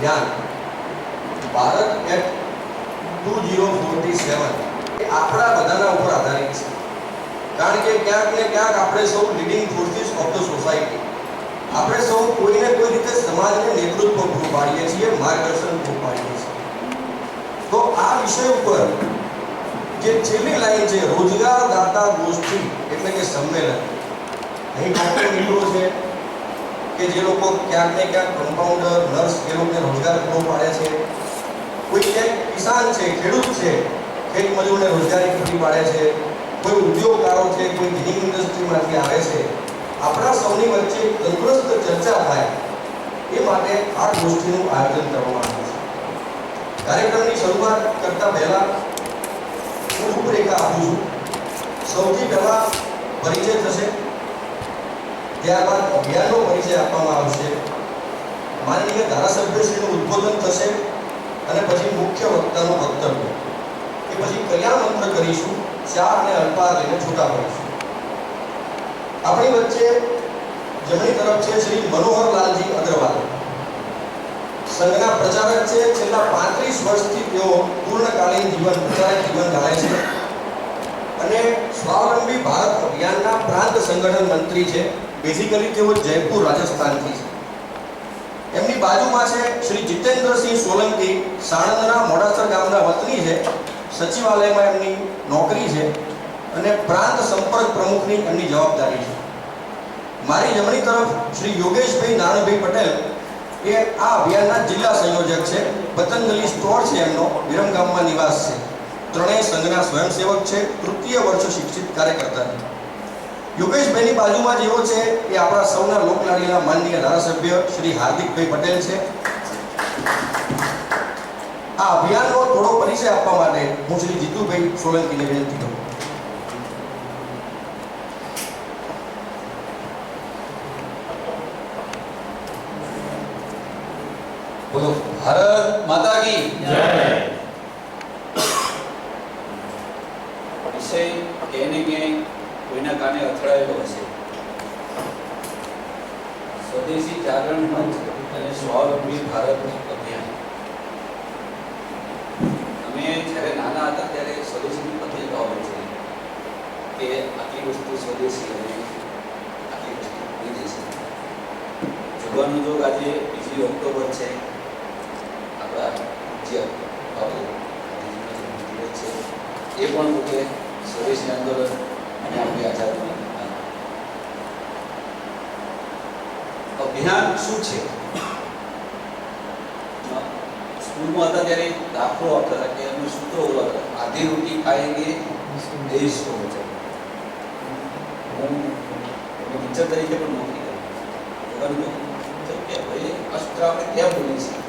અભિયાન ભારત એક્ટ 2047 એ આપણા બધાના ઉપર આધારિત છે, કારણ કે ક્યાંક ને ક્યાંક આપણે સૌ leading forces of the society, આપણે સૌ કોઈને કોઈ રીતે સમાજને નેતૃત્વ પૂરું પાડીએ છીએ, માર્ગદર્શન પૂરું પાડીએ છીએ. તો આ વિષય ઉપર જે છેલ્લી લાઈન છે, રોજગાર દાતા ગોષ્ઠી એટલે કે સંમેલન, અહીં ડોક્ટર મિત્રો છે કે જે લોકો ક્યાંક ને ક્યાંક કમ્પાઉન્ડર, નર્સ એ લોકોને રોજગાર પૂરો પાડે છે, કોઈ ક્યાંક કિસાન છે, ખેડૂત છે, ખેત મજૂરને રોજગારી પૂરી પાડે છે, કોઈ ઉદ્યોગકારો છે, કોઈ ગિનિંગ ઇન્ડસ્ટ્રીમાંથી આવે છે. આપણા સૌની વચ્ચે તંદુરસ્ત ચર્ચા થાય એ માટે આ ગોષ્ઠીનું આયોજન કરવામાં આવ્યું છે. કાર્યક્રમની શરૂઆત કરતા પહેલા હું રૂપરેખા આપું છું. સૌથી પહેલા પરિચય થશે, ત્યારબાદ અભિયાનનો પરિચય આપવામાં આવશે, માનનીય ધારાસભ્યશ્રીનું ઉદ્બોધન થશે અને પછી મુખ્ય વક્તાનું વક્તવ્ય. એ પછી કલ્યાણ મંત્ર કરીશું, ચા અને અલ્પાહાર લઈને છૂટા પડીશું. આપણી વચ્ચે જમણી તરફ છે શ્રી મનોહરલાલજી અગ્રવાલ, સંઘના પ્રચારક છે. છેલ્લા 35 વર્ષથી તેઓ પૂર્ણકાલીન પ્રચારક જીવન ગાળે છે અને સ્વાવલંબી ભારત અભિયાનના પ્રાંત સંગઠન મંત્રી છે. બેઝિકલી તેઓ જયપુર રાજસ્થાનથી છે. એમની બાજુમાં છે શ્રી જીતેન્દ્રસિંહ સોલંકી, સાણંદના મોડાસર ગામના વતની છે. સચિવાલયમાં એમની નોકરી છે અને પ્રાંત સંપર્ક પ્રમુખની એમની જવાબદારી છે. મારી જમણી તરફ શ્રી યોગેશભાઈ નારણભાઈ પટેલ, એ આ અભિયાનના જિલ્લા સંયોજક છે. પતંજલિ સ્ટોર છે એમનો, વિરમગામમાં નિવાસ છે. ત્રણેય સંઘના સ્વયંસેવક છે, તૃતીય વર્ષ શિક્ષિત કાર્યકર્તા છે. યોગેશભાઈની બાજુમાં જેવો છે એ આપણા સૌના લોકલાડીના માનનીય ધારાસભ્ય શ્રી હાર્દિકભાઈ પટેલ છે. આ અભિયાનનો થોડો પરિચય આપવા માટે હું શ્રી જીતુભાઈ સોલંકીને વિનંતી કરું. બોલો ભારત માતા કી જય. વિષય કહેને કે કોઈના કાને અથડાયેલો હશે. સ્વદેશી જાગરણ મંચ અને સ્વાવલંબી ભારત અભિયાન. અમે જ્યારે નાના હતા ત્યારે સ્વદેશીની પત્રિકાઓ વાંચી કે આટલી વસ્તુ સ્વદેશી અને આટલી વસ્તુ વિદેશી. જોવાનું જોગ આજે 2 ઓક્ટોબર છે, આપણા જે બાબુ છે એ પણ પોતે સ્વદેશી આંદોલન અને આપણી આઝાદી અભિયાન શું છે. સ્કૂલમાં હતા ત્યારે દાખલો આપતા હતા કે અમે સૂત્રો બોલાવતા, આધી રોટી ખાएंगे देश को बचाएंगे. હું ટીચર તરીકે પણ નોકરી કરી કે ભાઈ આ સૂત્ર આપણે કેમ બોલીએ છીએ,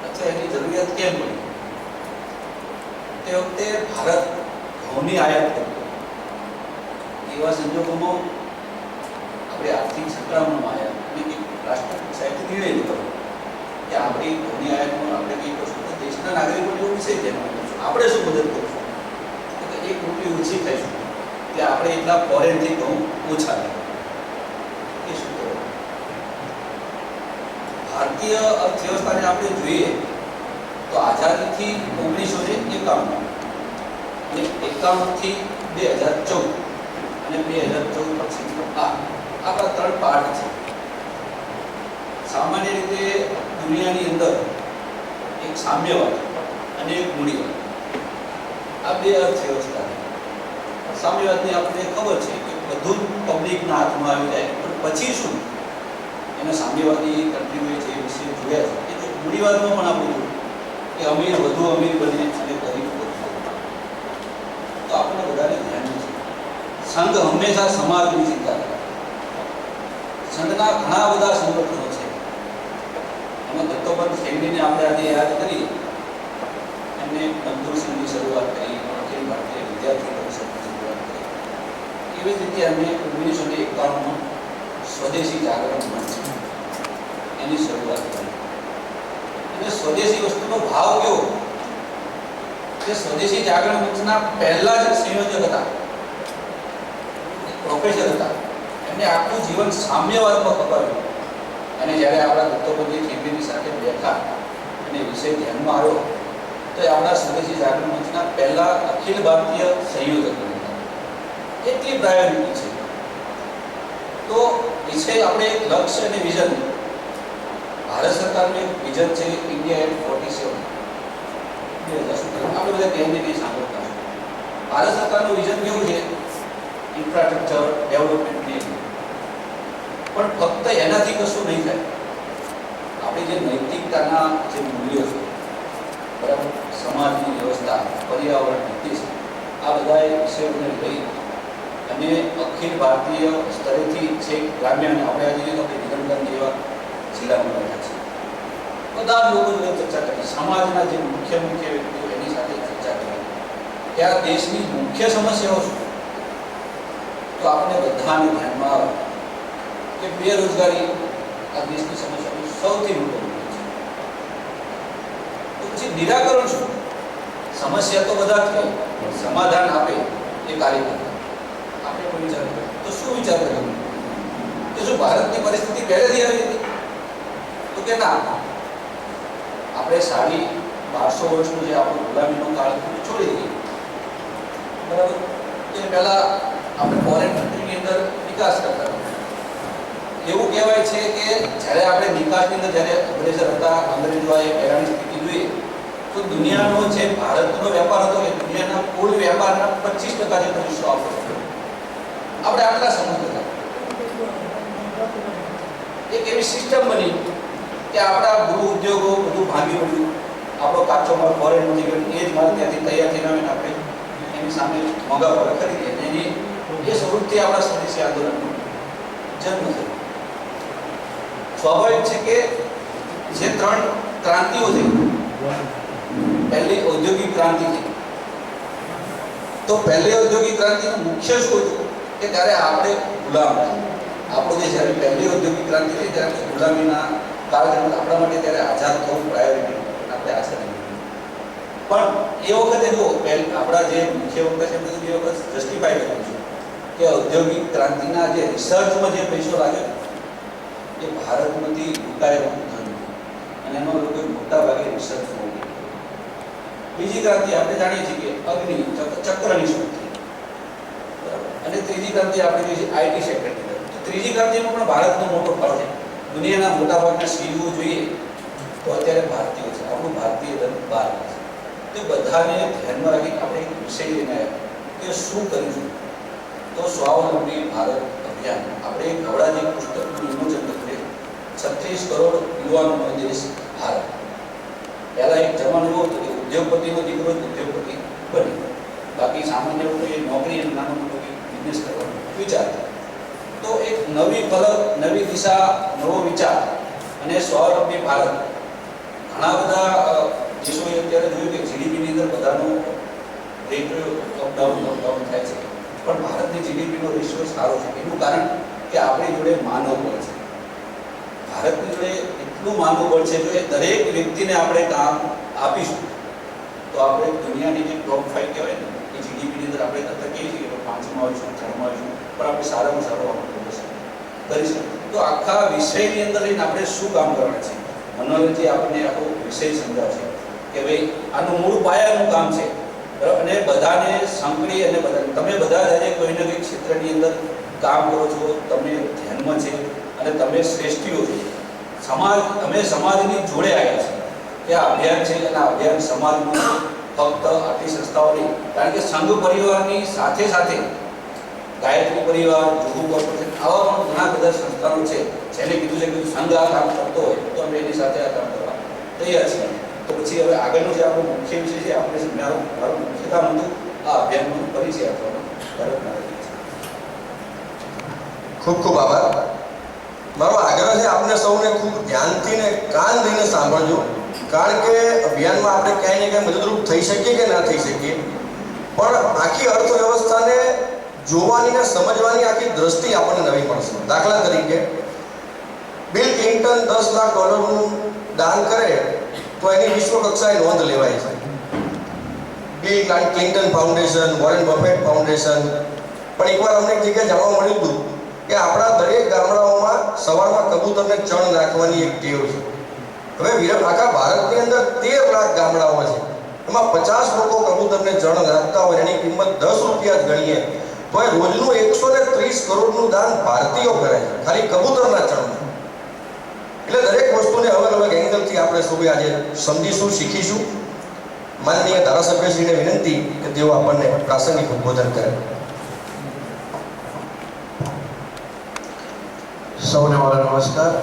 અથવા એની જરૂરિયાત કેમ પડી. તે વખતે ભારત ઘઉંની આયાત કરતો. એવા સંજોગોમાં આપણે આર્થિક સંકળામણમાં આવ્યા અને એક રાષ્ટ્ર કક્ષાએથી નિર્ણય લીધો કે આપણી ઘઉંની આયાતમાં આપણે કંઈ કરશું તો દેશના નાગરિકોને એવો વિષય ધ્યાનમાં કરીશું, આપણે શું મદદ કરીશું. એક રૂપિયા ઓછી થઈશું કે આપણે એટલા ફોરેનથી ઘઉં ઓછા લે. એ શું કરવું. ભારતીય અર્થવ્યવસ્થાને આપણે જોઈએ તો આઝાદીથી 1951 અને 51થી 2014 અને 2014 પછી આપણા 3 પાર્ટ છે. સામાન્ય રીતે દુનિયાની અંદર એક સામ્યવાદ અને એક મૂડીવાદ, આ 2 અર્થવ્યવસ્થા છે. સામ્યવાદની આપણને ખબર છે કે બધું પબ્લિકના હાથમાં આવી જાય, પણ પછી શું એના સામ્યવાદી કન્ટ્રીઓએ જે વિશે જોયા છે કે મૂડીવાદમાં પણ આપણે જોયું કે અમીર વધુ અમીર બને અને ગરીબ વધુ. તો આપણને બધાને ધ્યાન છે સંઘ હંમેશા સમાજની ચિંતા કરે. સંઘના ઘણા બધા સંગઠનો છે. એમાં દત્તોપંત ઠેંગડીને આપણે આજે યાદ કરીએ. એમને મજદૂર સંઘની શરૂઆત કરી, અખિલ ભારતીય વિદ્યાર્થી પરિષદની શરૂઆત કરી. એવી જ રીતે એમને 1951માં સ્વદેશી જાગરણ મંચ એની શરૂઆત કરી. અને સ્વદેશી વસ્તુનો ભાવ કેવો કે સ્વદેશી જાગરણ મંચના પહેલા જ સંયોજક હતા, પ્રોફેસર હતા. એમને આખું જીવન સામ્યવાદમાં ખપાવ્યું અને જ્યારે આપણા દત્તોપંત ઠેંગડીની સાથે બેઠા વિષય ધ્યાનમાં આવ્યો તો એ આપણા સ્વદેશી જાગરણ મંચના પહેલા અખિલ ભારતીય સંયોજકો હતા. એટલી પ્રાયોરિટી છે. તો વિષય આપણે એક લક્ષ્ય અને વિઝન, ભારત સરકારનું એક વિઝન છે ઇન્ડિયા એટ 47 આપણે બધા કહીને કંઈ સાંભળતા હશો. ભારત સરકારનું વિઝન કેવું છે? ઇન્ફ્રાસ્ટ્રક્ચર ડેવલપમેન્ટની. પણ ફક્ત એનાથી કશું નહીં થાય. આપણી જે નૈતિકતાના જે મૂલ્યો છે, બરાબર, સમાજની વ્યવસ્થા, પર્યાવરણ નીતિ છે, આ બધા વિષયોને લઈ અને અખિલ ભારતીય સ્તરેથી છે ગ્રામ્ય અને આપણે આજે તો વિરમગામ જેવા જિલ્લામાં બેઠા છે, બધા લોકો જોડે ચર્ચા કરી, સમાજના જે મુખ્ય વ્યક્તિઓ એની સાથે ચર્ચા કરી કે આ દેશની મુખ્ય સમસ્યાઓ શું. તો આપણે બધાને ધ્યાનમાં આવે કે બેરોજગારી આ દેશની સમસ્યાનો સૌથી મોટો મુદ્દો છે. તો પછી નિરાકરણ શું? સમસ્યા તો બધા થઈ, સમાધાન આપે એ કાર્યકર્તા આપણે કોઈ વિચાર કર્યો તો શું વિચાર કર્યો કે શું ભારતની પરિસ્થિતિ પહેલેથી આવી હતી? તો કે ના, આપણે સાડી 1200 વર્ષનો જે આપણો ગુલામીનો કાળ છોડી દઈએ, બરાબર. તો એ પહેલા આપણે ફોરેન કન્ટ્રીની અંદર નિકાસ કરતા હતા. એવું કહેવાય છે કે જ્યારે આપણે નિકાસની અંદર જ્યારે અગ્રેસર હતા, અંગ્રેજોએ પહેલાની સ્થિતિ જોઈએ તો દુનિયાનો જે ભારતનો વેપાર હતો એ દુનિયાના કુલ વેપારના 25% જેટલો હિસ્સો આપતો હતો. આપણે આટલા સમજતા. એક એવી સિસ્ટમ બની કે આપણા ગૃહ ઉદ્યોગો બધું ભાંગી પડ્યું, આપણો કાચો માલ ફોરેનમાંથી ગયો, એ જ માલ ત્યાંથી તૈયાર થઈને આવીને આપણે એની સામે મોંઘા ભાવે ખરીદીએ. એની એ સ્વરૂપથી આપણા સ્વદેશી આંદોલનનો જન્મ થયો. સ્વાભાવિક છે કે જે 3 ક્રાંતિઓ થઈ, પહેલી ઔદ્યોગિક ક્રાંતિ થઈ, તો પહેલી ઔદ્યોગિક ક્રાંતિનું મુખ્ય શું હતું કે ત્યારે આપણે ગુલામ હતા. આપણો જે જ્યારે પહેલી ઔદ્યોગિક ક્રાંતિ થઈ ત્યારે ગુલામીના કાળખંડ આપણા માટે ત્યારે આઝાદ થવું પ્રાયોરિટી આપણે આશા નહીં. પણ એ વખતે જો આપણા જે મુખ્ય વખત છે એ વખત જસ્ટિફાઈ કર્યું છે કે ઔદ્યોગિક ક્રાંતિના જે રિસર્ચમાં જે પૈસો લાગ્યો એ ભારતમાંથી લૂંટાયેલું ધન અને એનો લોકો મોટા ભાગે રિસર્ચમાં ઉડી. બીજી ક્રાંતિ આપણે જાણીએ છીએ કે અગ્નિ ચક્રની શોધ, બરાબર. અને ત્રીજી ક્રાંતિ આપણે જોઈએ છીએ આઈટી સેક્ટરની. ત્રીજી ક્રાંતિમાં પણ ભારતનો મોટો ફાળો છે. દુનિયાના મોટાભાગના સીઈઓ જોઈએ તો અત્યારે ભારતીયો છે. આપણું ભારતીય ધન બહાર છે. તો બધાને ધ્યાનમાં રાખી આપણે એક વિષય લઈને આવ્યા કે શું કરીશું. તો સ્વાવલંબી ભારત અભિયાન આપણે એક હવડાજી પુસ્તકનું વિમોચન કર્યું. 36 કરોડ યુવાનોનો દેશ ભારત. પહેલા એક જમાનો એવો હતો કે ઉદ્યોગપતિનો દીકરો જ ઉદ્યોગપતિ બને, બાકી સામાન્ય લોકોએ નોકરી અને નાનો મોટો બિઝનેસ કરવાનો વિચાર. તો એક નવી ફલક, નવી દિશા, નવો વિચાર અને સ્વાવલંબી ભારત. ઘણા બધા દેશોએ અત્યારે જોયું કે જીડીપીની અંદર બધાનો રેશિયો અપડાઉન થાય છે, પણ ભારતની જીડીપીનો રેશિયો સારો છે. એનું કારણ કે આપણી જોડે માનવ બળ છે. ભારતની જોડે એટલું માનવ બળ છે, જો એ દરેક વ્યક્તિને આપણે કામ આપીશું તો આપણે દુનિયાની જે ટોપ 5 કહેવાય ને એ જીડીપીની અંદર આપણે કરતા કહીએ છીએ કે 5માં આવીશું, 6માં આવીશું, પણ આપણે સારામાં સારો આપણે પ્રદર્શન કરી શકીએ. તો આખા વિષયની અંદર રહીને આપણે શું કામ કરવાના છે? મનોરંજન આપણને આખો વિષય સમજાવશે કે ભાઈ આનું મૂળ પાયાનું કામ છે, બરાબર. અને બધાને સાંકળી અને બધા તમે બધા આજે કોઈ ને કોઈ ક્ષેત્રની અંદર કામ કરો છો, તમે ધ્યાનમાં છે અને તમે શ્રેષ્ઠીઓ છો. તમે સમાજની જોડે આવ્યા છે કે આ અભિયાન છે અને આ અભિયાન સમાજનું ફક્ત આટલી સંસ્થાઓ નહીં, કારણ કે સંઘ પરિવારની સાથે સાથે ગાયત્રી પરિવાર, જુહુ કોર્પોરેશન, આવા પણ ઘણા બધા સંસ્થાઓ છે જેને કીધું છે કે સંઘ આ કામ કરતો હોય તો અમે એની સાથે આ કામ કરવા તૈયાર છીએ. તો પછી હવે આગળનો જે આપણો મુખ્ય વિષય છે, આપણે મારું મુખ્ય કામ હતું આ અભિયાનનો પરિચય આપવાનો ભારતના છે. ખૂબ ખૂબ આભાર. મારો આગ્રહ છે આપને સૌને ખૂબ ધ્યાનથી ને કાન દઈને સાંભળજો, કારણ કે અભિયાનમાં આપણે ક્યાંય ને ક્યાંય મદદરૂપ થઈ શકીએ કે ના થઈ શકીએ, પણ આખી અર્થવ્યવસ્થાને જોવાની ને સમજવાની આખી દ્રષ્ટિ આપણને નવી પડશે. દાખલા તરીકે બિલ ક્લિન્ટન $10 લાખ દાન કરે તો એની વિશ્વ કક્ષાએ નોંધ લેવાય છે. Bill Clinton foundation, Warren buffet foundation. પણ એકવાર અમને એક જગ્યાએ જાણવા મળ્યું હતું કે આપણા દરેક ગામડાઓમાં સવારમાં કબૂતરને ચણ નાખવાની એક ટેવ છે. હવે આખા ભારતની અંદર 13 લાખ ગામડાઓ છે, એમાં 50 લોકો કબૂતરને ચણ રાખતા હોય, એની કિંમત 10 રૂપિયા જ ગણીએ તો એ રોજનું 130 કરોડનું દાન ભારતીયો કરે છે ખાલી કબૂતરના ચણમાં. એટલે દરેક વસ્તુને અલગ અલગ એંગલથી આપણે સૌએ આજે સમજીશું, શીખીશું. માનનીય ધારાસભ્યશ્રીને વિનંતી કે તેઓ આપણને પ્રાસંગિક ઉદ્બોધન કરે. સૌને મારા નમસ્કાર.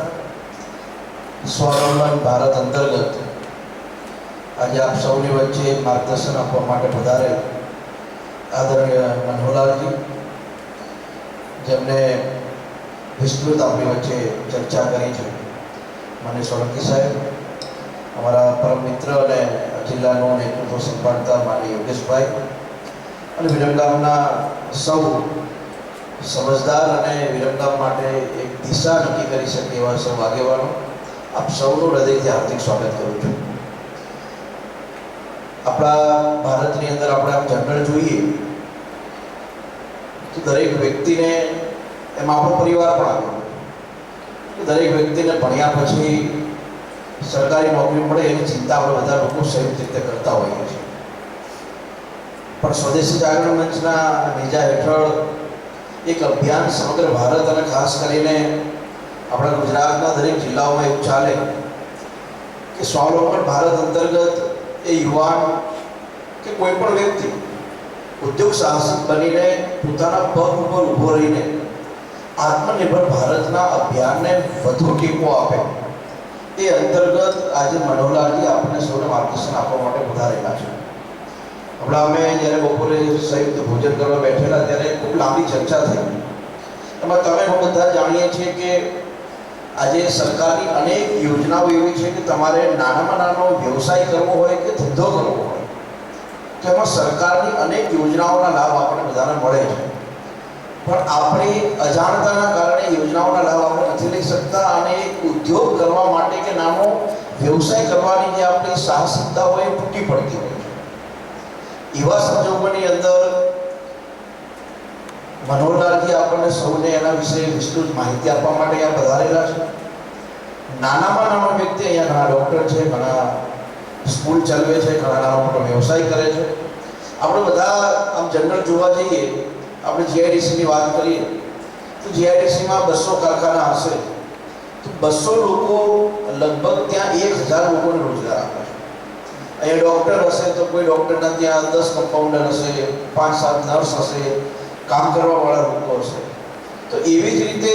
સ્વાવલંબન ભારત અંતર્ગત આજે આપ સૌની વચ્ચે માર્ગદર્શન આપવા માટે પધારે આદરણીય મનોહરલાલજી, જેમને વિસ્તૃત આપણી વચ્ચે ચર્ચા કરી છે, મને સોલંકી સાહેબ, અમારા પરમ મિત્ર અને જિલ્લાનું નેતૃત્વ સંભાળતા માનીય યોગેશભાઈ, અને વિરમગામના સૌ સમજદાર અને વિરમગામ માટે એક દિશા નક્કી કરી શકે એવા સૌ આગેવાનો, આપ સૌનું હૃદયથી હાર્દિક સ્વાગત કરું છું. આપણા ભારતની અંદર આપણે આમ જનરલ જોઈએ તો દરેક વ્યક્તિને, એમાં આપણો પરિવાર પણ આવ્યો, દરેક વ્યક્તિને ભણ્યા પછી સરકારી નોકરી મળે એની ચિંતા આપણે બધા લોકો સંયુક્ત રીતે કરતા હોઈએ છીએ. પણ સ્વદેશી જાગરણ મંચના નેજા હેઠળ એક અભિયાન સમગ્ર ભારત અને ખાસ કરીને આપણા ગુજરાતના દરેક જિલ્લાઓમાં એવું ચાલે કે સ્વાવલંબન ભારત અંતર્ગત એ યુવાન કે કોઈ પણ વ્યક્તિ ઉદ્યોગ સાહસિક બનીને પોતાના પગ ઉપર ઊભો રહીને આત્મનિર્ભર ભારતના અભિયાનને વધુ ટેકો આપે, એ અંતર્ગત આજે મનોહરલાલજી આપણને સૌને માર્ગદર્શન આપવા માટે પધારેલા છે. હમણાં અમે જ્યારે બપોરે સંયુક્ત ભોજન કરવા બેઠેલા ત્યારે ખૂબ લાંબી ચર્ચા થઈ. એમાં તમે હું બધા જાણીએ છીએ કે આજે સરકારની અનેક યોજનાઓ એવી છે કે તમારે નાનામાં નાનો વ્યવસાય કરવો હોય કે ધંધો કરવો હોય તો એમાં સરકારની અનેક યોજનાઓના લાભ આપણને બધાને મળે છે, પણ આપણી અજાણતાના કારણે યોજનાઓના લાભ આપણે નથી લઈ શકતા અને એક ઉદ્યોગ કરવા માટે કે નાનો વ્યવસાય કરવાની જે આપણી સાહસિકતા હોય એ તૂટી પડતી હોય છે. એવા સંજોગોની અંદર મનોહરલાલજી આપણને સૌને એના વિશે વિસ્તૃત માહિતી આપવા માટે અહીંયા પધારેલા છે. નાનામાં નાનો વ્યક્તિ, અહીંયા ઘણા ડૉક્ટર છે, ઘણા સ્કૂલ ચલાવે છે, ઘણા નાનો મોટો વ્યવસાય કરે છે. આપણે બધા આમ જનરલ જોવા જઈએ, આપણે જીઆઈડીસીની વાત કરીએ તો જીઆઈડીસીમાં 200 કારખાના હશે તો 200 લોકો લગભગ ત્યાં 1000 લોકોને રોજગાર આપે છે. અહીંયા ડૉક્ટર હશે તો કોઈ ડૉક્ટરના ત્યાં 10 કમ્પાઉન્ડર હશે, 5-7 નર્સ હશે, કામ કરવાવાળા લોકો હશે. તો એવી જ રીતે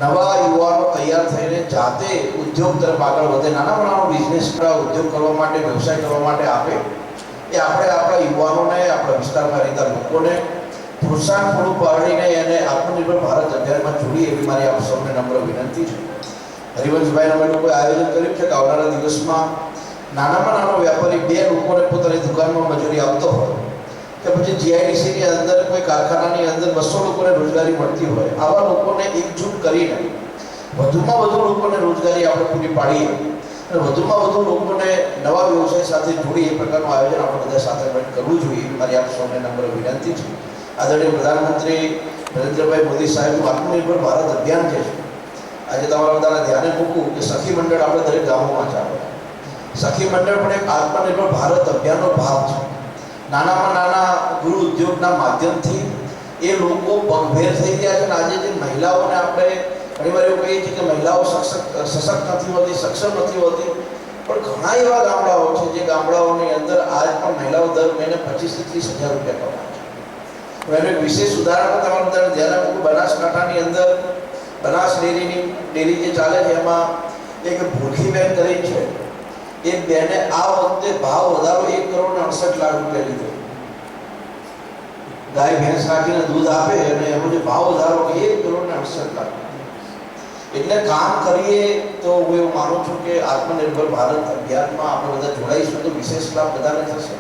નવા યુવાનો તૈયાર થઈને જાતે ઉદ્યોગ તરફ આગળ વધે, નાનામાં નાનો બિઝનેસ ઉદ્યોગ કરવા માટે, વ્યવસાય કરવા માટે આપે, એ આપણે આપણા યુવાનોને, આપણા વિસ્તારમાં રહેતા લોકોને પ્રોત્સાહન પૂરું પાડીને એને આત્મનિર્ભર ભારત અભિયાનમાં જોડીએ એવી મારી આપ સૌને નમ્ર વિનંતી છે. હરિવંશભાઈને અમે લોકોએ આયોજન કર્યું છે કે આવનારા દિવસમાં નાનામાં નાનો વેપારી 2 લોકોને પોતાની દુકાનમાં મજૂરી આપતો હોય કે પછી જીઆઈડીસીની અંદર કોઈ કારખાનાની અંદર 200 લોકોને રોજગારી મળતી હોય, આવા લોકોને એકજૂટ કરીને વધુમાં વધુ લોકોને રોજગારી આપણે પૂરી પાડીએ અને વધુમાં વધુ લોકોને નવા વ્યવસાય સાથે જોડી એ પ્રકારનું આયોજન આપણે બધા સાથે મળીને કરવું જોઈએ એવી મારી આપ સૌને નમ્ર વિનંતી છે. આદરણીય પ્રધાનમંત્રી નરેન્દ્રભાઈ મોદી સાહેબનું આત્મનિર્ભર ભારત અભિયાન જે છે, આજે તમારા બધાના ધ્યાને મૂકું કે સખી મંડળ આપણે દરેક ગામોમાં ચાલે. સખી મંડળ પણ એક આત્મનિર્ભર ભારત અભિયાનનો ભાગ છે. નાનામાં નાના ગૃહ ઉદ્યોગના માધ્યમથી એ લોકો પગભેર થઈ ગયા છે. અને આજે જે મહિલાઓને આપણે ઘણીવાર એવું કહીએ છીએ કે મહિલાઓ સશક્ત નથી હોતી, સક્ષમ નથી હોતી, પણ ઘણા એવા ગામડાઓ છે જે ગામડાઓની અંદર આજ પણ મહિલાઓ દર મહિને 25 થી 30 હજાર રૂપિયા કમાય છે. એનું એક વિશેષ ઉદાહરણ તમારું બધાને ધ્યાન મૂકું. બનાસકાંઠાની અંદર બનાસ ડેરી જે ચાલે છે એમાં એક ભૂલખીબેન કરી છે, એ બેને આ વખતે ભાવ વધારો 1,68,00,000 રૂપિયા લીધો. ગાય ભેંસ રાખીને દૂધ આપે અને એનો જે ભાવ વધારો 1,68,00,000. એટલે કામ કરીએ તો હું એવું માનું છું કે આત્મનિર્ભર ભારત અભિયાનમાં આપણે બધા જોડાઈશું તો વિશેષ લાભ બધાને થશે.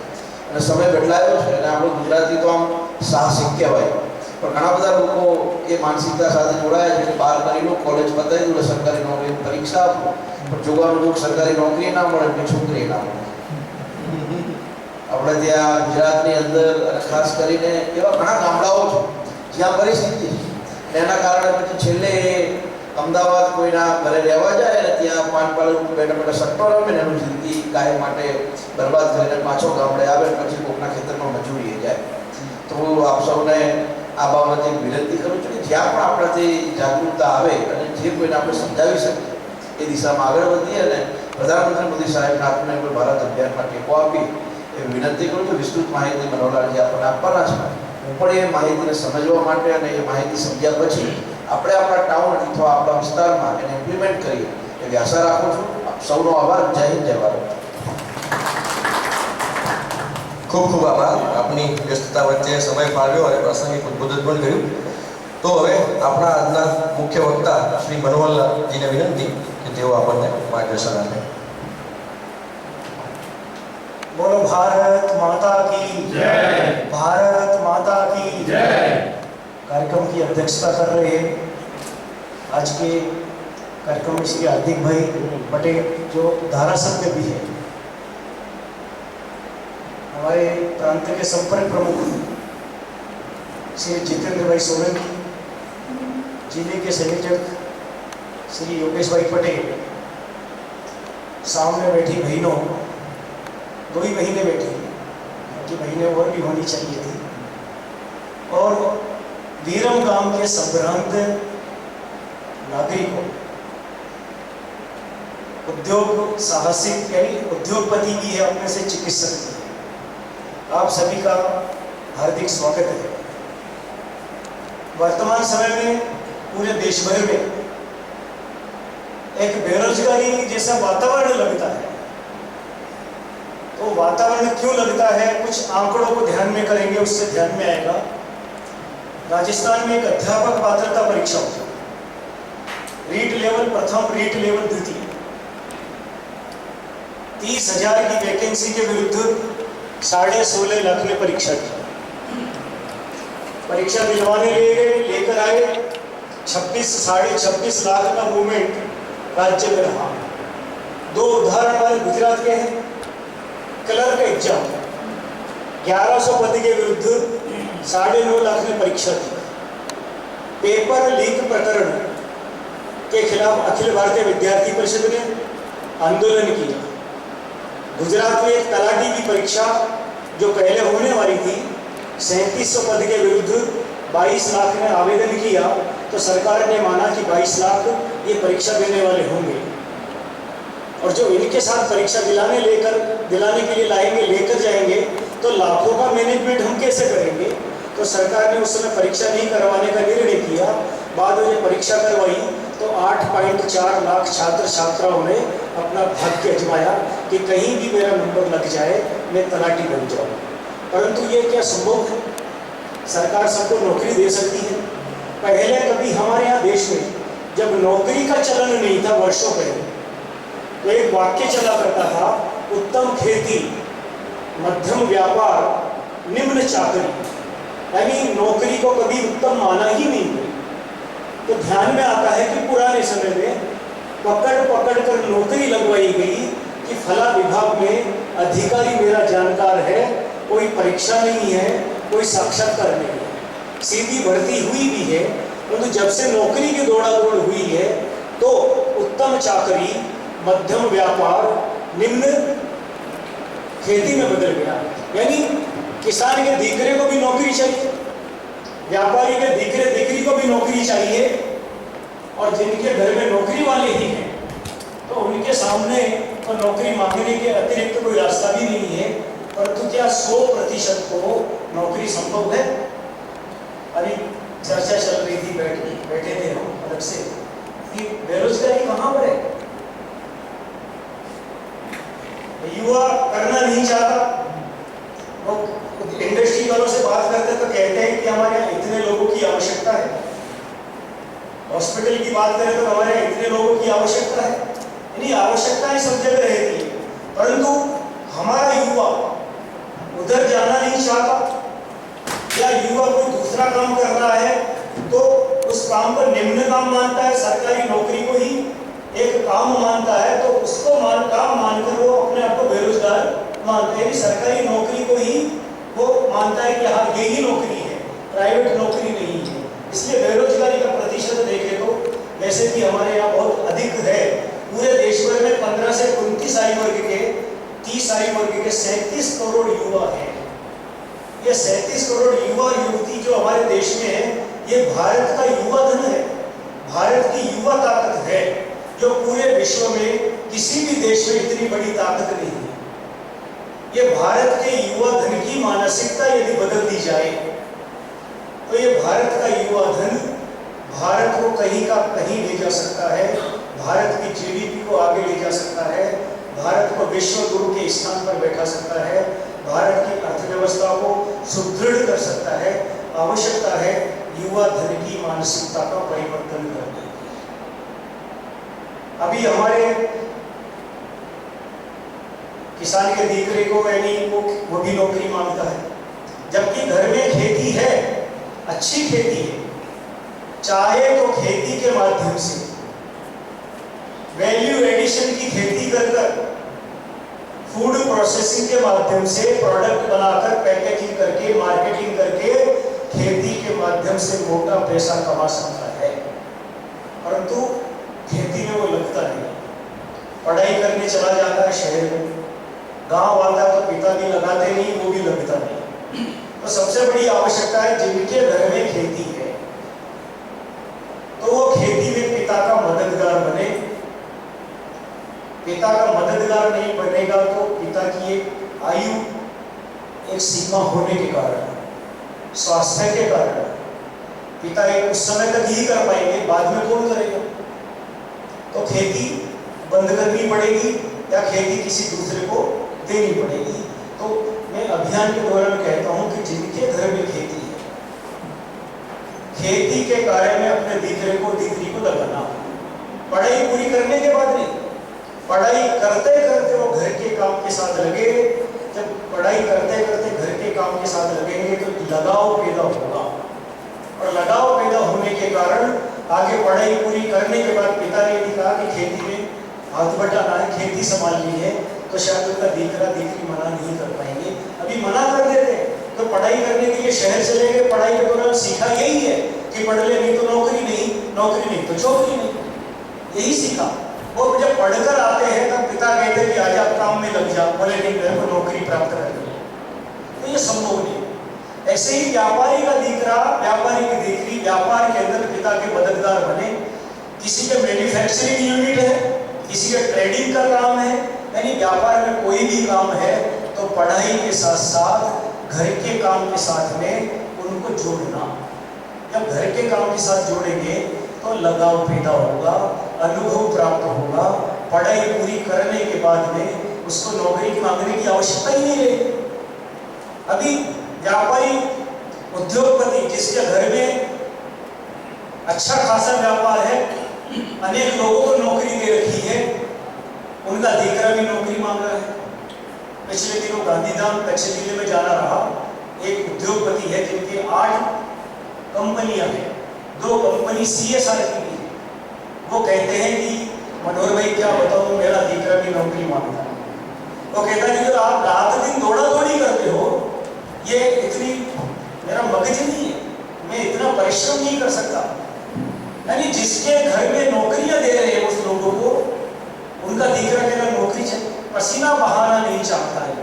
અને સમય બદલાયો છે અને આપણે ગુજરાતી તો આમ સાહસિક કહેવાય, પણ ઘણા બધા લોકો એ માનસિકતા સાથે જોડાયા છે કે 12 કરી લો, કોલેજ પતાવી દો, સરકારી નોકરીની પરીક્ષા આપો, પણ જોવાનું જો સરકારી નોકરી ના મળે એટલે છોકરી ના મળે. આપણે ત્યાં ગુજરાતની અંદર અને ખાસ કરીને એવા ઘણા ગામડાઓ છે જ્યાં પરિસ્થિતિ છે, એના કારણે પછી છેલ્લે અમદાવાદ કોઈના ઘરે રહેવા જાય અને ત્યાં પાન પાર્લર બેઠા બેઠા સટ્ટો રમે ને એનું જિંદગી કાયમ માટે બરબાદ કરીને પાછો ગામડે આવે ને પછી કોકના ખેતરમાં મજૂરીએ જાય. તો હું આપ સૌને આ બાબતે વિનંતી કરું છું કે જ્યાં પણ આપણાથી જાગૃતતા આવે અને જે કોઈને આપણે સમજાવી શકીએ એ દિશામાં આગળ વધીએ અને પ્રધાનમંત્રી મોદી સાહેબના આત્મનિર્ભર ભારત અભિયાનમાં ટેકો આપી એ વિનંતી કરું છું. વિસ્તૃત માહિતી મનોહરલાલજી આપણને આપવાના છે. હું પણ એ માહિતીને સમજવા માટે અને એ માહિતી સમજ્યા પછી આપણે આપણા ટાઉન અથવા આપણા વિસ્તારમાં એને ઇમ્પ્લિમેન્ટ કરીએ એવી આશા રાખું છું. આપ સૌનો આભાર. જય હિન્દ, જય ભારત. ખૂબ ખૂબ આભાર. આપની વ્યસ્તતા વચ્ચે સમય ફાળવ્યો અને પ્રાસંગિક ઉદ્બોધન પણ કર્યું. તો હવે આપણા આજના મુખ્ય વક્તા શ્રી મનોહરલાલજીને વિનંતી કે તેઓ આપણને માર્ગદર્શન આપે. बोलो भारत माता की जय, भारत माता की जय। कार्यक्रम की अध्यक्षता कर रहे हैं आज के कार्यक्रम में श्री हार्दिक भाई पटेल जो धारासभ्य भी है, हमारे प्रांत के संपर्क प्रमुख श्री जितेंद्र भाई सोलंकी, जिले के संयोजक श्री योगेश भाई पटेल, सामने बैठी बहनों, 2 ही महीने बैठी कि महीने और भी होनी चाहिए थी, और वीरम गांव के संभ्रांत नागरिकों, उद्योग साहसिक यानी उद्योगपति भी है, अपने से चिकित्सक भी है, आप सभी का हार्दिक स्वागत है। वर्तमान समय में पूरे देश भर में एक बेरोजगारी जैसा वातावरण लगता है। तो वातावरण क्यों लगता है, कुछ आंकड़ों को ध्यान में करेंगे, उससे ध्यान में आएगा। राजस्थान में एक अध्यापक पात्रता परीक्षा होती है, रीट लेवल प्रथम, रीट लेवल द्वितीय। 30,000 की वैकेंसी के विरुद्ध 16.5 लाख ने परीक्षा की। परीक्षा दिलवाने लेकर आए 26 लाख का मूवमेंट राज्य में रहा। 2 उदाहरण हमारे गुजरात के हैं। क्लर्क एग्जाम 1100 पद के विरुद्ध 9.5 लाख ने परीक्षा दी। पेपर लीक प्रकरण के खिलाफ अखिल भारतीय विद्यार्थी परिषद ने आंदोलन किया। गुजरात में एक तलाटी की परीक्षा जो पहले होने वाली थी, 3700 पद के विरुद्ध 22 लाख ने आवेदन किया, तो सरकार ने माना कि 22 लाख ये परीक्षा देने वाले होंगे, और जो इनके साथ परीक्षा दिलाने के लिए लाएंगे, लेकर जाएंगे, तो लाखों का मैनेजमेंट हम कैसे करेंगे। तो सरकार ने उस समय परीक्षा नहीं करवाने का निर्णय किया। बाद में परीक्षा करवाई तो 8.4 लाख छात्र छात्राओं ने अपना भाग्य अजमाया कि कहीं भी मेरा नंबर लग जाए, मैं तलाटी बन जाऊँ। परंतु ये क्या संभव है? सरकार सबको नौकरी दे सकती है? पहले कभी हमारे यहाँ देश में जब नौकरी का चलन नहीं था, वर्षों पहले, तो एक वाक्य चला करता था, उत्तम खेती, मध्यम व्यापार, निम्न चाकरी, यानी नौकरी को कभी उत्तम माना ही नहीं है। तो ध्यान में आता है कि पुराने समय में पकड़ कर नौकरी लगवाई गई कि फला विभाग में अधिकारी मेरा जानकार है, कोई परीक्षा नहीं है, कोई साक्षात्कार नहीं है, सीधी भर्ती हुई भी है। परंतु जब से नौकरी की दौड़ा दौड़ हुई है, तो उत्तम चाकरी, मध्यम व्यापार, निम्न खेती में बदल गया। यानी किसान के दीकरे को भी नौकरी चाहिए, व्यापारी के दीकरी को भी नौकरी चाहिए, और जिनके घर में नौकरी वाले ही हैं, तो उनके सामने तो नौकरी मांगने के अतिरिक्त कोई रास्ता भी नहीं है। परंतु क्या 100% को नौकरी संभव है? अभी चर्चा चल रही थी, बैठे थे हम अलग से, कि बेरोजगारी कहाँ पर है। युवा करना नहीं चाहता। वो इंडस्ट्री वालों से बात करते तो कहते हैं कि हमारे यहाँ इतने लोगों की आवश्यकता है। हॉस्पिटल की बात करें तो हमारे यहाँ इतने लोगों की आवश्यकता है। यानी आवश्यकताएं सब जगह रहती है, परंतु हमारा युवा उधर जाना नहीं चाहता, या युवा कोई दूसरा काम कर रहा है तो उस काम को निम्न काम मानता है, सरकारी नौकरी को ही एक काम मानता है, तो उसको काम मानकर वो अपने आप को बेरोजगार मानते हैं। सरकारी नौकरी को ही वो मानता है कि हाँ यही नौकरी है, प्राइवेट नौकरी नहीं है। इसलिए बेरोजगारी का प्रतिशत देखें तो वैसे वैसे भी हमारे यहाँ बहुत अधिक है। पूरे देश भर में 15 से 29 आयु वर्ग के 30 आयु वर्ग के 37 करोड़ युवा हैं। ये 37 करोड़ युवा युवती जो हमारे देश में है, ये भारत का युवा धन है, भारत की युवा ताकत है, जो पूरे विश्व में किसी भी देश में इतनी बड़ी ताकत नहीं है। ये भारत के युवा धन की मानसिकता यदि बदल दी जाए तो ये भारत का युवा धन भारत को कहीं का कहीं ले जा सकता है, भारत की जीडीपी को आगे ले जा सकता है, भारत को विश्व गुरु के स्थान पर बैठा सकता है, भारत की अर्थव्यवस्था को सुदृढ़ कर सकता है। आवश्यकता है युवा धन की मानसिकता का परिवर्तन करने की। अभी हमारे किसान के दीकरे को यानी वो भी नौकरी मांगता है, जबकि घर में खेती है, अच्छी खेती है, चाहे तो खेती के माध्यम से वैल्यू एडिशन की खेती कर फूड प्रोसेसिंग के माध्यम से प्रोडक्ट बनाकर पैकेजिंग करके मार्केटिंग करके खेती के माध्यम से मोटा पैसा कमा सकता है, परंतु खेती में वो लगता नहीं, पढ़ाई करने चला जाता है शहर में, गांव आता तो पिता भी लगाते नहीं, वो भी लगता नहीं। तो सबसे बड़ी आवश्यकता है जिनके घर में खेती है तो वो खेती में पिता का मददगार बने। पिता का मददगार नहीं बनेगा तो पिता की एक आयु एक सीमा होने के कारण, स्वास्थ्य के कारण पिता एक उस समय तक ही कर पाएंगे, बाद में कौन करेगा? तो खेती बंद करनी पड़ेगी या खेती किसी दूसरे को देनी पड़ेगी। तो मैं अभियान के दौरान कहता हूं कि जिनके घर में खेती है, खेती के कार्य में अपने दीकरे को दीकरी को लगाना, पढ़ाई पूरी करने के बाद नहीं, पढ़ाई करते करते वो घर के काम के साथ लगे। जब पढ़ाई करते करते घर के काम के साथ लगेंगे तो लगाव पैदा होगा, और लगाव पैदा होने के कारण आगे पढ़ाई पूरी करने के बाद पिता ने भी कहा कि खेती में हाथ बटाना है, खेती संभालनी है, तो शायद उनका दीकरा दीकरी मना नहीं कर पाएंगे। अभी मना कर देते तो पढ़ाई करने के लिए शहर चले गए, पढ़ाई के दौरान सीखा यही है कि पढ़ ले, नहीं तो नौकरी नहीं, नौकरी नहीं तो चौकरी नहीं, यही सीखा। और जब पढ़कर आते हैं तब पिता कहते हैं कि आज आप काम में लग जा, बोले नहीं मेरे को नौकरी प्राप्त करनी है, तो ये संभव नहीं। ऐसे ही व्यापारी का दीकरा, व्यापारी की दीकरी व्यापार के अंदर पिता के मददगार बने। किसी के मैन्युफैक्चरिंग यूनिट है, किसी का ट्रेडिंग का काम है, यानी व्यापार में कोई भी काम है तो पढ़ाई के साथ साथ घर के काम के साथ में उनको जोड़ना। जब घर के काम के साथ जोड़ेंगे तो लगाव पैदा होगा, अनुभव प्राप्त होगा, पढ़ाई पूरी करने के बाद में उसको नौकरी मांगने की आवश्यकता ही नहीं रहेगी। अभी व्यापारी उद्योगपति जिसके घर में अच्छा खासा व्यापार है, अनेक लोगों को नौकरी दे रखी है, उनका दीकरा भी नौकरी मांग रहा है। पिछले दिनों गांधीधाम कच्छ जिले में जाना रहा, एक उद्योगपति है जिनकी 8 कंपनियां हैं, 2 कंपनी CSR की भी है। वो कहते हैं कि मनोहर भाई क्या बताऊं, मेरा दीकरा भी नौकरी मांगता है। वो कहता है कि जो आप रात दिन दौड़ा दौड़ी करते हो, ये इतनी मेरा मगज नहीं है, मैं इतना परिश्रम नहीं कर सकता। यानी जिसके घर में नौकरियां दे रहे हैं उस लोगों को, उनका दीकरा कहना नौकरी चाहिए, पसीना बहाना नहीं चाहता है।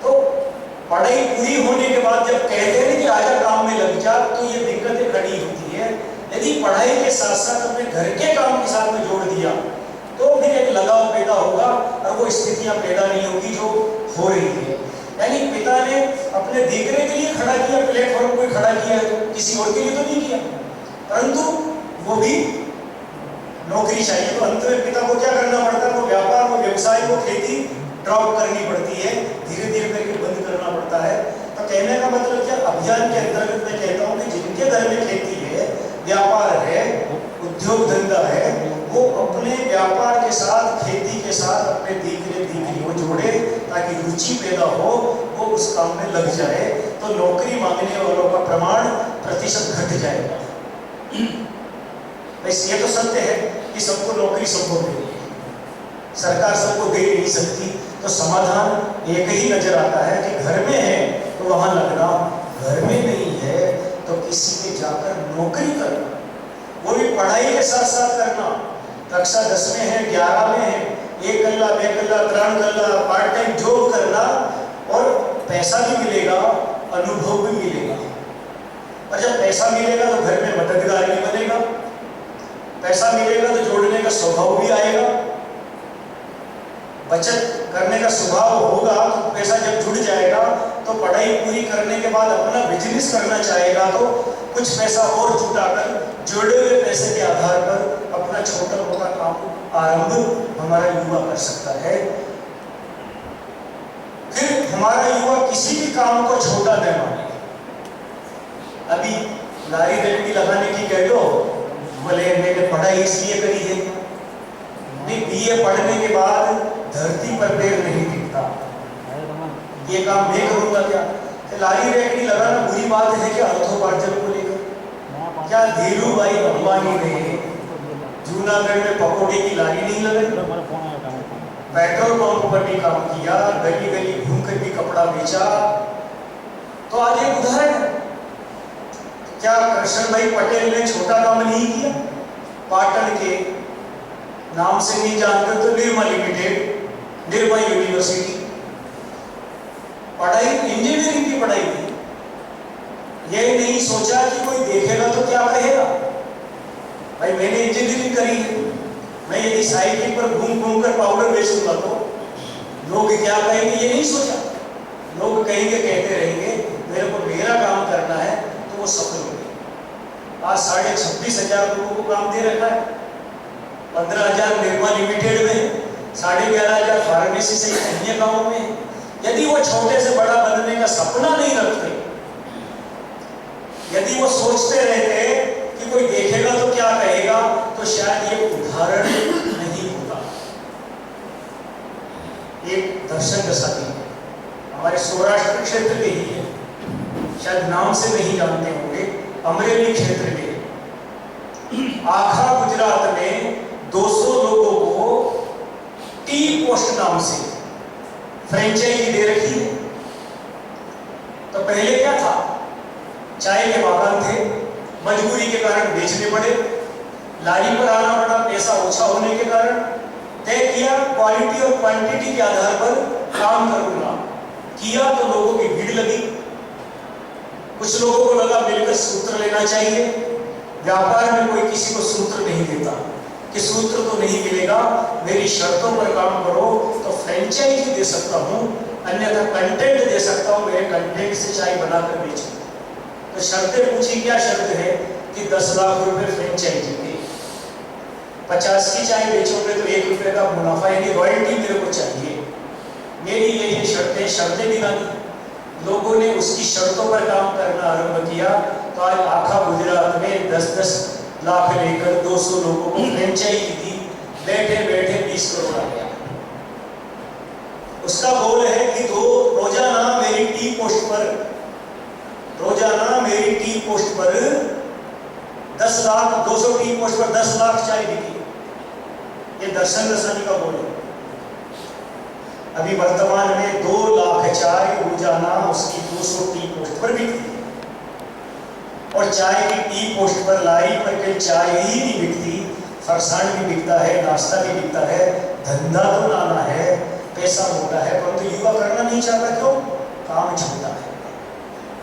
तो पढ़ाई पूरी होने के बाद जब कहते हैं कि आजा काम में लग जा, तो ये दिक्कतें खड़ी होती है। यदि पढ़ाई के साथ साथ अपने घर के काम के साथ में जोड़ दिया तो फिर एक लगाव पैदा होगा और वो स्थितियां पैदा नहीं होगी जो हो रही है। यानी पिता ने अपने दीकरे के लिए खड़ा किया, प्लेटफॉर्म को खड़ा किया, तो किसी और के लिए तो नहीं किया, परंतु वो भी नौकरी चाहिए। तो अंत में पिता को क्या करना पड़ता है? वो व्यापार, वो व्यवसाय, वो खेती ड्रॉप करनी पड़ती है, धीरे धीरे करके बंद करना पड़ता है। तो कहने का मतलब क्या, अभियान के अंतर्गत मैं कहता हूँ कि जिनके घर में खेती है, व्यापार है, उद्योग धंधा है, वो अपने व्यापार के साथ, खेती के साथ अपने दीकरे दीकरी को जोड़े ताकि रुचि पैदा हो, वो उस काम में लग जाए, तो नौकरी मांगने वालों का प्रमाण प्रतिशत घट जाएगा। वैसे ये तो सत्य है कि सबको नौकरी संभव नहीं है, सरकार सबको दे नहीं सकती, तो समाधान एक ही नजर आता है कि घर में है तो वहां लगना, घर में नहीं है तो किसी के जाकर नौकरी करना। वो भी पढ़ाई के साथ साथ करना। कक्षा 10 में है, 11 में है, 1 कल्ला 2 कल्ला 3 कल्ला पार्ट टाइम जॉब करना, और पैसा भी मिलेगा, अनुभव भी मिलेगा। और जब पैसा मिलेगा तो घर में मददगार भी बनेगा, पैसा मिलेगा तो जोड़ने का स्वभाव भी आएगा, बचत करने का स्वभाव होगा। तो पैसा जब जुड़ जाएगा तो पढ़ाई पूरी करने के बाद अपना बिजनेस करना चाहेगा, तो कुछ पैसा और जुटाकर जोड़े हुए पैसे के आधार पर अपना छोटा मोटा काम आरंभ हमारा युवा कर सकता है। फिर हमारा युवा किसी भी काम को छोटा न माने। अभी लारी लकड़ी लगाने की कह दो, बोले मैंने पढ़ाई इसलिए करी है। नहीं, बीए पढ़ने के बाद धरती पर पैर नहीं दिखता, ये काम मैं करूंगा क्या? लारी लकड़ी लगाना बुरी बात है क्या? अर्थोपार्जन को लेकर क्या धीरू भाई अंबानी ने जूनागढ़ में पकौड़े की लारी नहीं लगाई? पेट्रोल पंप पर भी काम किया, गली गली घूम कर भी कपड़ा बेचा। तो आज एक उदाहरण है। क्या कृष्ण भाई पटेल ने छोटा काम नहीं किया? पाटन के नाम से नहीं जानते तो निर्मा लिमिटेड, निर्मा यूनिवर्सिटी, पढ़ाई इंजीनियरिंग की पढ़ाई थी। ये नहीं सोचा कि कोई देखेगा तो क्या कहेगा, भाई मैंने इंजीनियरिंग करी है, मैं यदि साइकिल पर घूम घूम कर पाउडर बेचूंगा तो लोग क्या कहेंगे, ये नहीं सोचा। लोग कहेंगे, कहते रहेंगे, मेरे को मेरा काम करना है, तो वो सफल हो गए। आज 26,500 लोगों को काम दे रखा है, 15,000 निर्मा लिमिटेड में, 11,500 फार्मेसी से अन्य गांवों में। यदि वो छोटे से बड़ा बनने का सपना नहीं रखते, यदि वो सोचते रहते कि कोई देखेगा तो क्या कहेगा, तो शायद ये उदाहरण नहीं होगा। एक दर्शन दशाती हमारे सौराष्ट्र क्षेत्र के ही है, शायद नाम से नहीं जानते होंगे, अमरेली क्षेत्र में आखा गुजरात में 200 लोगों को टी पोस्ट नाम से फ्रेंचाइजी दे रखी है। तो पहले क्या था, चाय के बागान थे, मजबूरी के कारण बेचने पड़े, लारी पर आना पड़ा, पैसा ओछा होने के कारण तय किया क्वालिटी और क्वांटिटी के आधार पर काम करूंगा। किया तो लोगों की भीड़ लगी, कुछ लोगों को लगा मिलकर सूत्र लेना चाहिए। व्यापार में कोई किसी को सूत्र नहीं देता कि सूत्र तो नहीं मिलेगा, मेरी शर्तों पर काम करो तो फ्रेंचाइजी दे सकता हूँ, अन्यथा कंटेंट दे सकता हूँ, मेरे कंटेंट से चाय बनाकर बेचूं। तो शर्तें पूछी, क्या शर्त है कि 10 लाख रुपए फ्रेंचाइजी के, 50 की चाय बेचोगे तो 1 रुपए का मुनाफा यानी रॉयल्टी मेरे को चाहिए। मेरी ये शर्तें भी दी। लोगों ने उसकी शर्तों पर काम करना आरंभ किया। तो आज आखा गुजरात में 10-10 लाख लेकर 200 लोगों को फ्रेंचाइजी दी, बैठे बैठे 20 करोड़ आ गया। उसका गोल है कि रोजाना मेरी टी पोस्ट पर 10 लाख 200 टी पोस्ट पर 10 लाख चाय बिकी। ये दर्शन दर्शनी का गोल है। अभी वर्तमान में 2 लाख चाय रोजाना उसकी 200 टी पोस्ट पर बिकती है। और चाय की टी पोस्ट पर लारी पर के चाय ही नहीं बिकती, फरसाण भी बिकता है, नाश्ता भी बिकता है, धंधा तो नाना है, पैसा मोटा है, परंतु युवा करना नहीं चाहता। क्यों? काम छोटा है।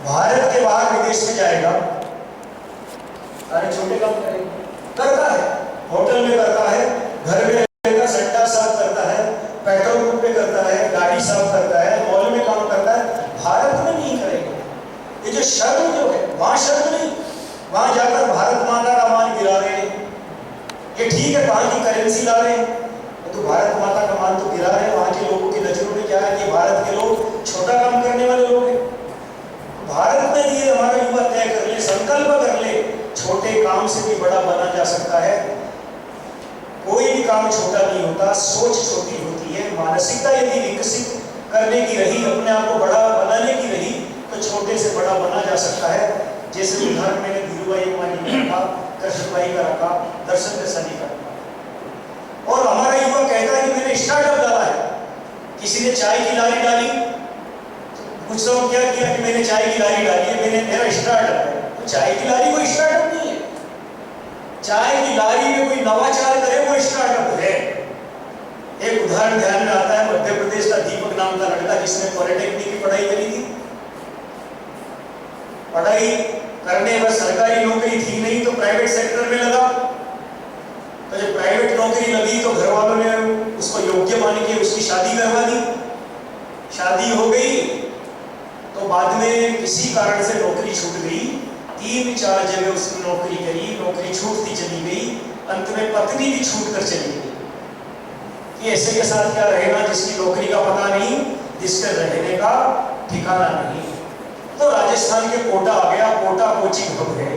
भारत के बाहर विदेश में जाएगा, सारे छोटे काम करेगा, करता है, होटल में करता है, घर में रहता, सट्टा साफ करता है, पेट्रोल पंप पे करता है, गाड़ी साफ करता है, मॉल में काम करता है। भारत में नहीं करेगा। ये जो शर्म जो है, वहां शर्म नहीं, वहां जाकर भारत माता का मान गिरा रहे हैं। ये ठीक है, वहां की करेंसी ला रहे हैं, तो भारत माता का मान तो गिरा रहे हैं। वहां के लोगों की नजरों में क्या है कि भारत के लोग छोटा काम करने वाले लोग हैं। भारत में ये हमारा युवा तय कर ले, संकल्प कर ले, छोटे काम से भी बड़ा बना जा सकता है। कोई भी काम छोटा नहीं होता, सोच छोटी होती है। मानसिकता यदि विकसित करने की रही, अपने आप को बड़ा बनाने की रही, तो छोटे से बड़ा बना जा सकता है। जैसे उदाहरण मैंने धीरूभाई अंबानी का रखा, कृष्ण भाई का रखा, दर्शन दर्शनी का रखा। और हमारा युवा कहता है कि मैंने स्टार्टअप डाला है। किसी ने चाय की लारी डाली, कुछ लोग क्या किया कि मैंने चाय की लारी डाली है, मेरा स्टार्टअप है। तो चाय की लारी कोई स्टार्टअप नहीं है। चाय की लारी में कोई नवाचार करे वो स्टार्टअप है। एक उदाहरण ध्यान में आता है, मध्य प्रदेश का दीपक नाम का लड़का जिसने पॉलिटेक्निक की पढ़ाई करी थी। पढ़ाई करने में सरकारी नौकरी थी नहीं तो प्राइवेट सेक्टर में लगा। तो जब प्राइवेट नौकरी लगी तो घर वालों ने उसको योग्य मान के उसकी शादी करवा दी। शादी हो गई तो बाद में किसी कारण से नौकरी छूट गई। 3-4 जगह उसने नौकरी करी, नौकरी छूटती चली गई। अंत में पत्नी भी छूट कर चली गई कि ऐसे के साथ क्या रहेगा जिसकी नौकरी का पता नहीं, जिसके रहने का ठिकाना नहीं। तो राजस्थान के कोटा आ गया। कोटा कोचिंग हब है।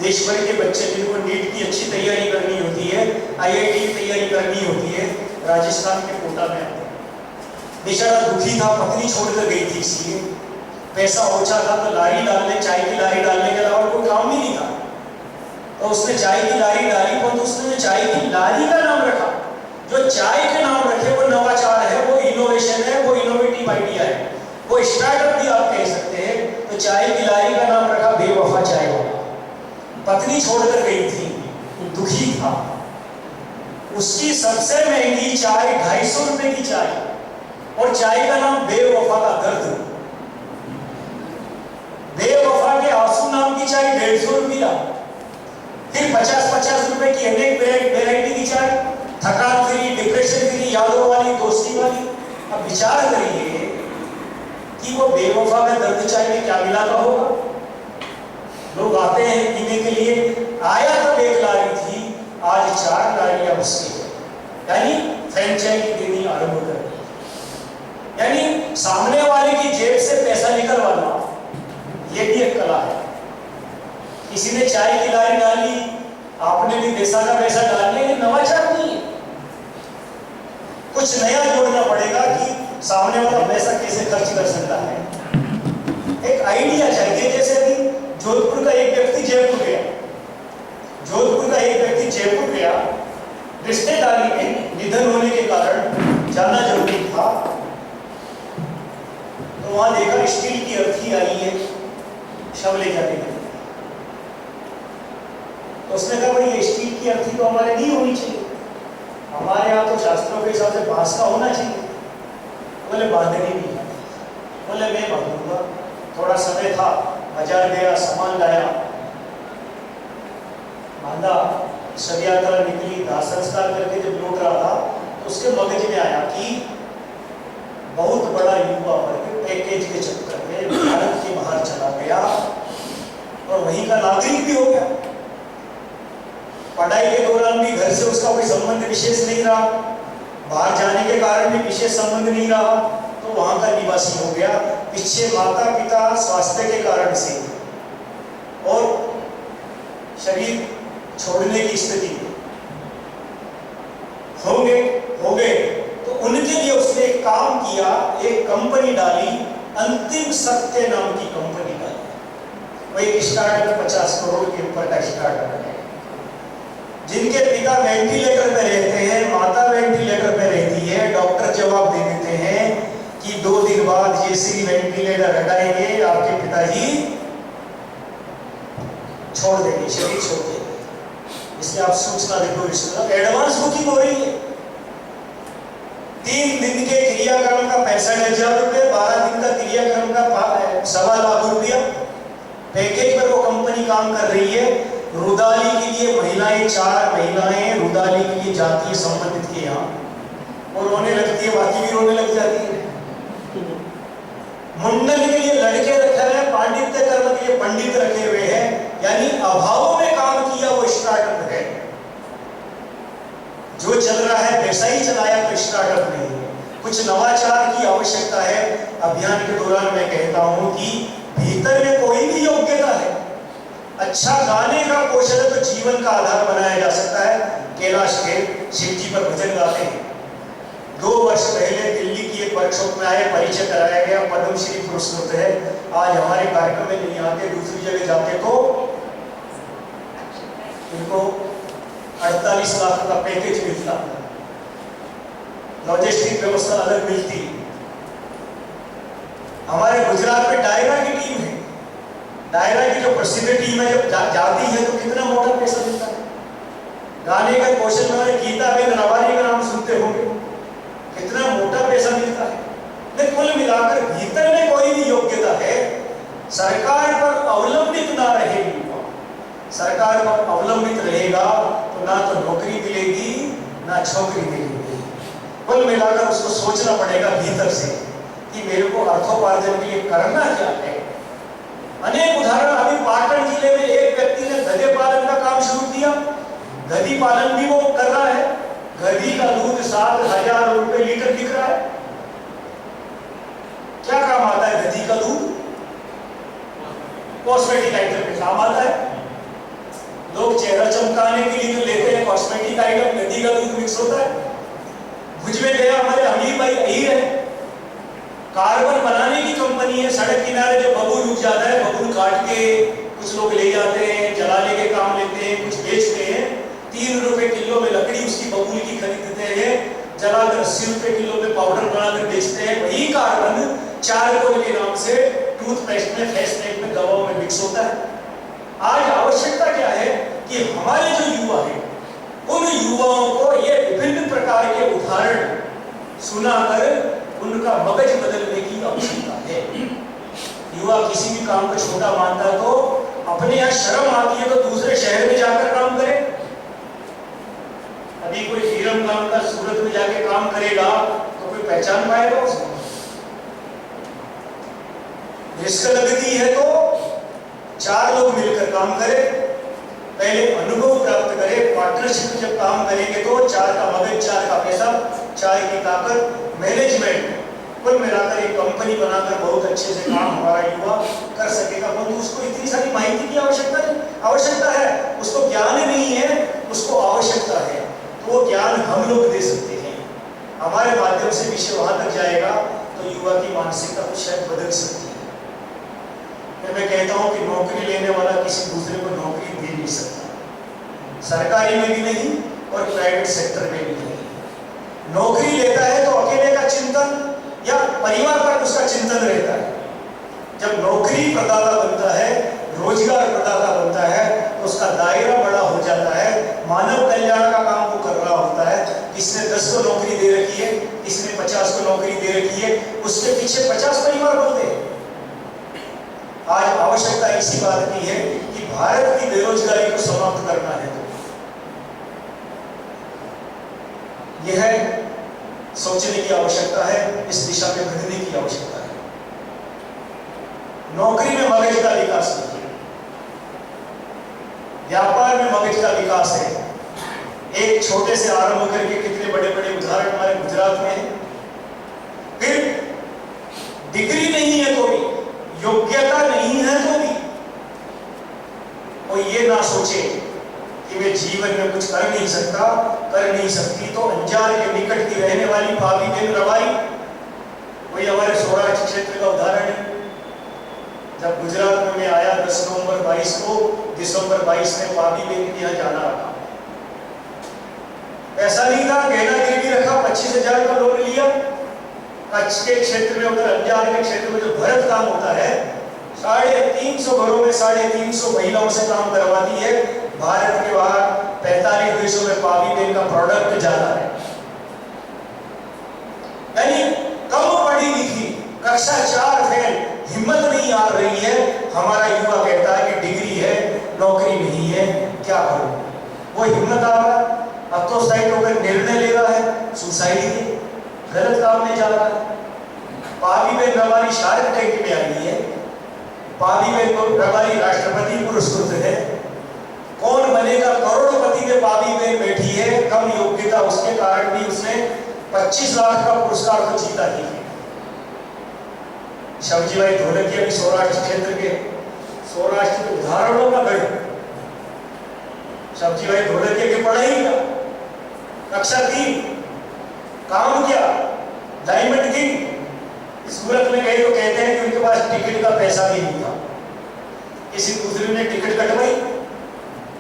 देश भर के बच्चे जिनको नीट की अच्छी तैयारी करनी होती है, IIT की तैयारी करनी होती है, राजस्थान के कोटा में आते हैं। बेचारा दुखी था, पत्नी छोड़कर गई थी, इसलिए पैसा ओछा था तो लारी डालने, चाय की लारी डालने के अलावा कोई काम ही नहीं था। तो उसने चाय की लारी डाली, परंतु उसने जो चाय की लारी का नाम रखा, जो चाय के नाम रखे वो नवाचार है, वो इनोवेशन है, वो इनोवेटिव आइडिया है, वो स्टार्टअप भी आप कह सकते हैं। तो चाय की लारी का नाम रखा बेवफा चाय वाला। पत्नी छोड़कर गई थी, दुखी था। उसकी सबसे महंगी चाय 250 रुपए की चाय, और चाय का नाम बेवफा का दर्द। बेवफा के आंसू नाम की चाय 150 रुपया। फिर 50-50 रुपए की अनेक वेराइटी की चाय, थकान फ्री, डिप्रेशन फ्री, यादों वाली, दोस्ती वाली। अब विचार करिए कि वो बेवफा में दर्द चाय में क्या मिलाता होगा। लोग आते हैं पीने के लिए। आया तब 1 लारी थी, आज 4 लारियां उसकी है, यानी फ्रेंचाइजी देनी आरंभ कर दी। यानी सामने वाले की जेब से पैसा निकलवाना, ये भी एक कला है। किसी ने चाय की लारी डाली, आपने भी पैसा का पैसा डाल लिया, ये नवाचार नहीं है। कुछ नया जोड़ना पड़ेगा कि सामने वाला पैसा कैसे खर्च कर सकता है। एक आइडिया चाहिए। जैसे अभी जोधपुर का एक व्यक्ति जयपुर गया, जोधपुर का एक व्यक्ति जयपुर गया, रिश्तेदारी में निधन होने के कारण जाना जरूरी था। तो वहां देखा स्टील की अर्थी आई है शव ले जाने के लिए। तो उसने कहा भाई ये स्टील की अर्थी तो हमारे नहीं होनी चाहिए, हमारे यहाँ तो शास्त्रों के हिसाब से बांस का होना चाहिए। बोले बांधनी नहीं है। बोले मैं बांधूंगा। थोड़ा समय था, बाजार गया, सामान लाया, बांधा, शव यात्रा निकली, दाह संस्कार करके जब लौट रहा था तो उसके मगज में आया कि बहुत बड़ा युवा वर्ग पैकेज के चक्कर में भारत के बाहर चला गया और वहीं का नागरिक भी हो गया। पढ़ाई के दौरान भी घर से उसका कोई संबंध विशेष नहीं रहा, बाहर जाने के कारण भी विशेष संबंध नहीं रहा, तो वहां का निवासी हो गया। पीछे माता पिता स्वास्थ्य के कारण से और शरीर छोड़ने की स्थिति हो गए तो उनके लिए उसने एक काम किया, एक कंपनी डाली, अंतिम सत्य नाम की कंपनी डाली। वो एक स्टार्टअप 50 करोड़ के ऊपर का स्टार्टअप है। जिनके पिता वेंटिलेटर पे रहते हैं, माता वेंटिलेटर पे रहती है, डॉक्टर जवाब दे देते हैं कि 2 दिन बाद ये सी वेंटिलेटर हटाएंगे, आपके पिताजी छोड़ देंगे, शरीर छोड़ देंगे। इसलिए आप सूचना देखो, एडवांस बुकिंग हो रही है। 3 दिन के क्रियाक्रम का 65,000 रुपए, 12 दिन का क्रियाक्रम का 1.25 लाख रुपया पैकेज पर वो कंपनी काम कर रही है। रुदाली के लिए महिलाएं, 4 महिलाएं रुदाली के लिए जाती है संबंधित के यहाँ और रोने लगती है, बाकी भी रोने लग जाती है। मुंडन के लिए लड़के रखे हुए हैं, पांडित्य कर्म के लिए पंडित रखे हुए हैं, यानी अभावों में काम किया वो स्टार्टअप है। जो चल रहा है वैसा ही चलाया तो स्टार्टअप नहीं है। कुछ नवाचार की आवश्यकता है। अभियान के दौरान मैं कहता हूं कि भीतर में कोई भी योग्यता है, अच्छा गाने का कौशल है तो जीवन का आधार बनाया जा सकता है। कैलाश खेर शिव जी पर भजन गाते हैं। 2 वर्ष पहले दिल्ली की एक वर्कशॉप में आए, परिचय कराया गया, पद्मश्री पुरस्कृत है। आज हमारे कार्यक्रम में नहीं आते, दूसरी जगह जाते तो इनको 48 लाख का पैकेज मिलता, लॉजिस्टिक व्यवस्था अलग मिलती। हमारे गुजरात में डायरा की टीम है, डायरा की जो प्रसिद्ध टीम है जब जाती है तो कितना मोटा पैसा मिलता है। गाने का कौशल में गीता बेन रवानी का नाम सुनते होंगे, कितना मोटा पैसा मिलता है। लेकिन कुल मिलाकर भीतर में कोई भी योग्यता है, सरकार पर अवलंबित ना रहे युवा, सरकार पर अवलंबित रहेगा तो ना तो नौकरी मिलेगी ना छोकरी मिलेगी। कुल मिलाकर उसको सोचना पड़ेगा भीतर से कि मेरे को अर्थोपार्जन के लिए करना क्या है। अनेक उदाहरण, अभी पाटन जिले में एक व्यक्ति ने गधे पालन का काम शुरू किया, गधी पालन भी वो कर रहा है, गधी का दूध 7,000 रुपए लीटर बिक रहा है। क्या काम आता है गधी का दूध? कॉस्मेटिक आइटम में काम आता है। लोग चेहरा चमकाने के लिए जो लेते हैं कॉस्मेटिक आइटम, गधी का दूध मिक्स होता है। भुज में गया हमारे अमीर भाई अहीर है, कार्बन बनाने की कंपनी है, सड़क किनारे जो बबूल उग जाता है, बबूल काट के कुछ लोग ले जाते हैं, जलाने के काम लेते हैं, कुछ बेचते हैं। 3 रुपए किलो में लकड़ी उसकी बबूल की खरीदते हैं, जलाकर 80 रुपए किलो में पाउडर बनाकर बेचते हैं। वही कार्बन चारकोल के नाम से टूथपेस्ट में, फेस पैक में, दवाओं में मिक्स होता है। आज आवश्यकता क्या है कि हमारे जो युवा है उन युवाओं को ये विभिन्न प्रकार के उदाहरण सुनाकर उनका मगज बदलने की आवश्यकता है। युवा किसी भी काम को छोटा मानता है तो अपने यहाँ शर्म आती है तो दूसरे शहर में जाकर काम करे। अभी कोई हीरम काम का सूरत में जाके काम करेगा तो कोई पहचान पाएगा उसको? रिस्क लगती है तो 4 लोग मिलकर काम करें, पहले अनुभव प्राप्त करें। पार्टनरशिप में जब काम करेंगे तो 4 का मगज, 4 का पैसा, 4 की ताकत, मैनेजमेंट, कुल मिलाकर एक कंपनी बनाकर बहुत अच्छे से काम हमारा युवा कर सकेगा। परंतु उसको इतनी सारी माहिती की आवश्यकता है, उसको ज्ञान नहीं है, उसको आवश्यकता है। तो वो ज्ञान हम लोग दे सकते हैं, हमारे माध्यम से विषय वहां तक जाएगा तो युवा की मानसिकता कुछ शायद बदल सकती है। मैं कहता हूं कि नौकरी लेने वाला किसी दूसरे को नौकरी दे नहीं सकता, सरकारी में भी नहीं और प्राइवेट सेक्टर में भी नहीं। नौकरी लेता है तो अकेले का चिंतन या परिवार पर उसका चिंतन रहता है। जब नौकरी प्रदाता बनता है, रोजगार प्रदाता बनता है तो उसका दायरा बड़ा हो जाता है, मानव कल्याण का काम वो कर रहा होता है। किसने 10 को नौकरी दे रखी है, किसने 50 को नौकरी दे रखी है, उसके पीछे 50 परिवार बनते हैं। आज आवश्यकता इसी बात की है कि भारत की बेरोजगारी को समाप्त करना है। यह सोचने की आवश्यकता है, इस दिशा में बढ़ने की आवश्यकता है। नौकरी में मगज का विकास नहीं है, व्यापार में मगज का विकास है। एक छोटे से आरंभ करके कितने बड़े बड़े उदाहरण हमारे गुजरात में है। फिर डिग्री नहीं है तो भी, योग्यता नहीं है तो भी कोई ये ना सोचे कि मैं जीवन में कुछ कर नहीं सकता, कर नहीं सकती। तो अंजार के निकट की रहने वाली भाभी बेन रवाई, वही हमारे सौराष्ट्र क्षेत्र का उदाहरण है। जब गुजरात में मैं आया 10 नवंबर 22 को, दिसंबर 22 में भाभी बेन के यहाँ जाना रखा। ऐसा नहीं था, गहना गिरवी रखा, 25,000 का लोन लिया। कच्छ के क्षेत्र में, उधर अंजार के क्षेत्र में जो भरत काम होता है, 350 घरों में 350 महिलाओं से काम करवाती है। भारत के बाहर 45 देशों में भाभी बेन का प्रोडक्ट जाता है। यानी कम पढ़ी लिखी, कक्षा 4 फेल, हिम्मत नहीं आ रही है। हमारा युवा कहता है कि डिग्री है, नौकरी नहीं है, क्या करूं? वो हिम्मत आ रहा है, अब तो साइड होकर निर्णय ले रहा है, सुसाइड के गलत काम में जा रहा है। भाभी बेन रवानी शार्क टैंक में आई है। भाभी बेन रवानी राष्ट्रपति पुरस्कृत है। कौन बनेगा करोड़पति में भाभी बेन बैठी है। कम योग्यता उसके कारण भी उसने 25 लाख का पुरस्कार तो जीता ही है। शबजी भाई ढोलकिया भी सौराष्ट्र क्षेत्र के, सौराष्ट्र के उदाहरणों का गढ़। शबजी भाई ढोलकिया की पढ़ाई का कक्षा 3, काम क्या, डायमंड किंग। सूरत में गए तो कहते हैं कि उनके पास टिकट का पैसा भी नहीं था, किसी दूसरे ने टिकट कटवाई।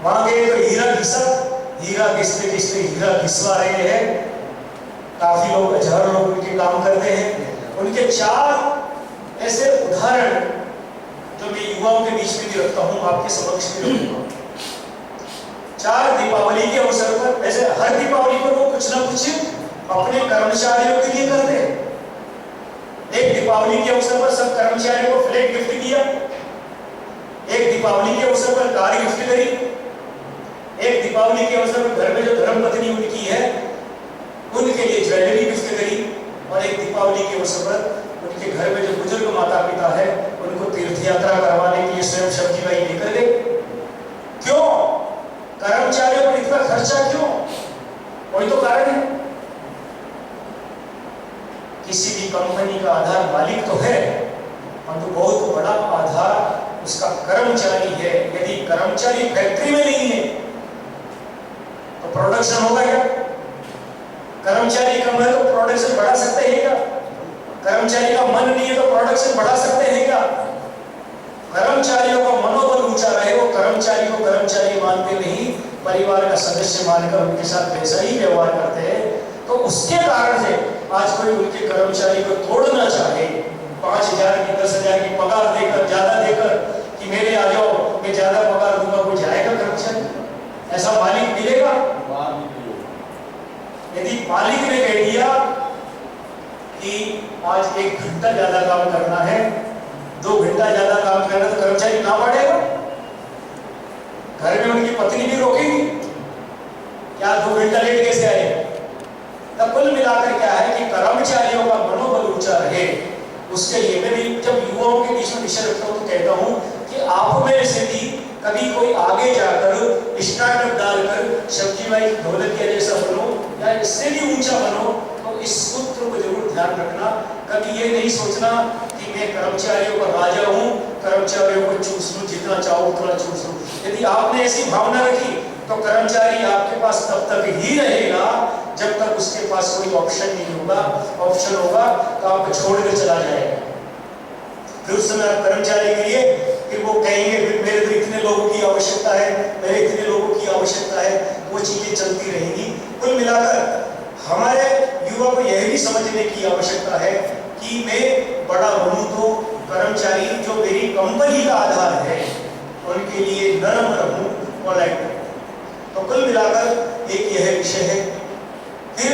वहां गए तो हीरा घिसा, हीरा घिसते घिसते हीरा घिसवा रहे हैं। काफी लोग, हजारों लोग उनके काम करते हैं। उनके 4 ऐसे उदाहरण जो मैं युवाओं के बीच में भी रखता हूं, आपके समक्ष भी रखूंगा। 4 दीपावली के अवसर पर, ऐसे हर दीपावली पर वो कुछ ना कुछ अपने कर्मचारियों के लिए करते हैं। एक दीपावली के अवसर पर सब कर्मचारियों को फ्लैट गिफ्ट किया, एक दीपावली के अवसर पर कार गिफ्ट करी, एक दीपावली के अवसर पर घर में जो धर्मपत्नी उनकी है उनके लिए ज्वेलरी गिफ्ट करी, और एक दीपावली के अवसर पर उनके घर में जो बुजुर्ग माता पिता है उनको तीर्थ यात्रा करवाने के लिए स्वयं सब्जी भाई लेकर गए। क्यों? कर्मचारियों पर इतना खर्चा क्यों? कोई तो कारण है। किसी भी कंपनी का आधार मालिक तो है, परंतु बहुत बड़ा आधार उसका कर्मचारी है। यदि कर्मचारी फैक्ट्री में नहीं है तो प्रोडक्शन होगा क्या? कर्मचारी कम है तो प्रोडक्शन बढ़ा सकते हैं क्या? कर्मचारी का मन नहीं है तो प्रोडक्शन बढ़ा सकते हैं क्या? कर्मचारियों का मनोबल ऊंचा रहे, वो कर्मचारी को कर्मचारी मानते नहीं, परिवार का सदस्य मानकर उनके साथ वैसा ही व्यवहार करते हैं। तो उसके कारण से आज कोई उनके कर्मचारी को तोड़ना चाहे, 5,000 की 10,000 की पगार देकर, ज्यादा देकर कि मेरे आ जाओ मैं ज्यादा पगार दूंगा, कोई जाएगा कर्मचारी? ऐसा मालिक मिलेगा? यदि मालिक ने कह दिया कि आज 1 घंटा ज्यादा काम करना है, 2 घंटा ज्यादा काम करना, तो कर्मचारी ना बढ़ेगा। घर में उनकी पत्नी भी रोकेगी, क्या 2 घंटा लेट कैसे आए? तब कुल मिलाकर क्या है कि कर्मचारियों का मनोबल ऊंचा रहे, उसके लिए मैं भी जब युवाओं के बीच में विषय रखता हूँ तो कहता हूँ कि आप में से भी कभी कोई आगे जाकर स्टार्टअप डालकर सब्जी भाई ढोलकिया जैसा बनो या इससे भी ऊंचा बनो, तो इस सूत्र को जरूर ध्यान रखना। कभी ये नहीं सोचना कि मैं कर्मचारियों का राजा हूँ, कर्मचारियों को चूस लूँ, जितना चाहूँ उतना चूस लूँ। यदि आपने ऐसी भावना रखी तो कर्मचारी आपके पास तब तक ही रहेगा जब तक उसके पास कोई ऑप्शन नहीं होगा। ऑप्शन होगा तो आपको छोड़ कर चला जाएगा। फिर उस समय आप कर्मचारी के लिए फिर वो कहेंगे फिर मेरे तो इतने लोगों की आवश्यकता है, मेरे इतने लोगों की आवश्यकता है, वो चीजें चलती रहेंगी। कुल मिलाकर हमारे युवा को यह भी समझने की आवश्यकता है कि मैं बड़ा बनूं तो कर्मचारी जो मेरी कंपनी का आधार है उनके लिए नरम रहूं, पोलाइट रहूं। तो कुल मिलाकर एक यह विषय है। फिर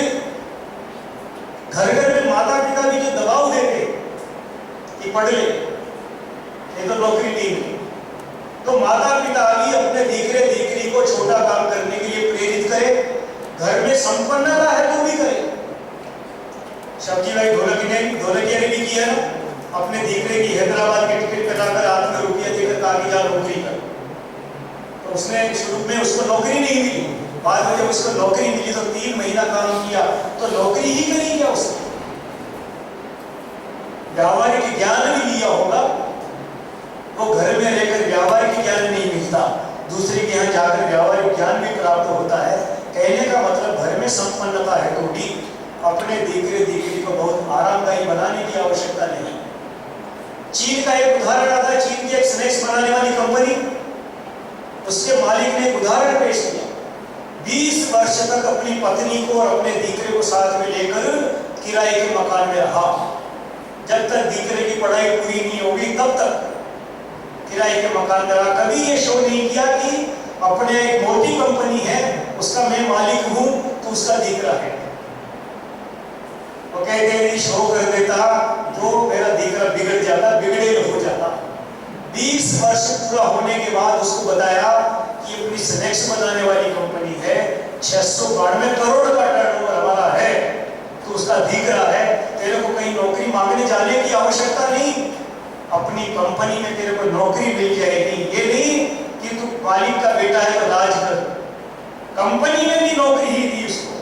घर घर में माता पिता भी जो दबाव देते कि पढ़ ले, नहीं तो नौकरी नहीं मिली, तो माता पिता भी अपने दीकरे दीकरी को छोटा काम करने के लिए प्रेरित करे। घर में संपन्नता है तो भी करे। सब्जी भाई ढोलकिया ने भी किया ना, अपने दीकरे की हैदराबाद की टिकट कटाकर हाथ में रुपया देकर कहा कि जा नौकरी कर। तो उसने शुरू में उसको नौकरी नहीं मिली, बाद में जब उसको नौकरी मिली तो 3 महीना काम किया तो नौकरी ही करी क्या उसने? व्यावहारिक ज्ञान भी लिया होगा। वो घर में रहकर व्यावहारिक ज्ञान नहीं मिलता, दूसरे के यहाँ जाकर व्यावहारिक ज्ञान भी प्राप्त होता है। कहने का मतलब घर में संपन्नता है तो भी अपने दीकरे दीकरी को बहुत आरामदायी बनाने की आवश्यकता नहीं। चीन का एक उदाहरण आता है। चीन की एक स्नैक्स बनाने वाली कंपनी, उसके मालिक ने एक उदाहरण पेश किया। 20 वर्ष तक अपनी पत्नी को और अपने दीकरे को साथ में लेकर किराए के मकान में रहा। जब तक दीकरे की पढ़ाई पूरी नहीं होगी तब तक किराए के मकान में रहा। कभी ये शो नहीं किया कि अपने एक मोटी कंपनी है उसका मैं मालिक हूं तो उसका दीकरा है। वो कहते हैं शो कर देता तो मेरा दीकरा बिगड़ जाता, बिगड़े हो जाता। 20 वर्ष पूरा होने के बाद उसको बताया कि अपनी स्नैक्स बनाने वाली कंपनी है, 692 करोड़ का टर्नओवर हमारा है, तो उसका दीकरा है, तेरे को कहीं नौकरी मांगने जाने की आवश्यकता नहीं, अपनी कंपनी में तेरे को नौकरी मिल जाएगी। ये नहीं कि तू मालिक का बेटा है तो राज कर। कंपनी में भी नौकरी ही दी उसको,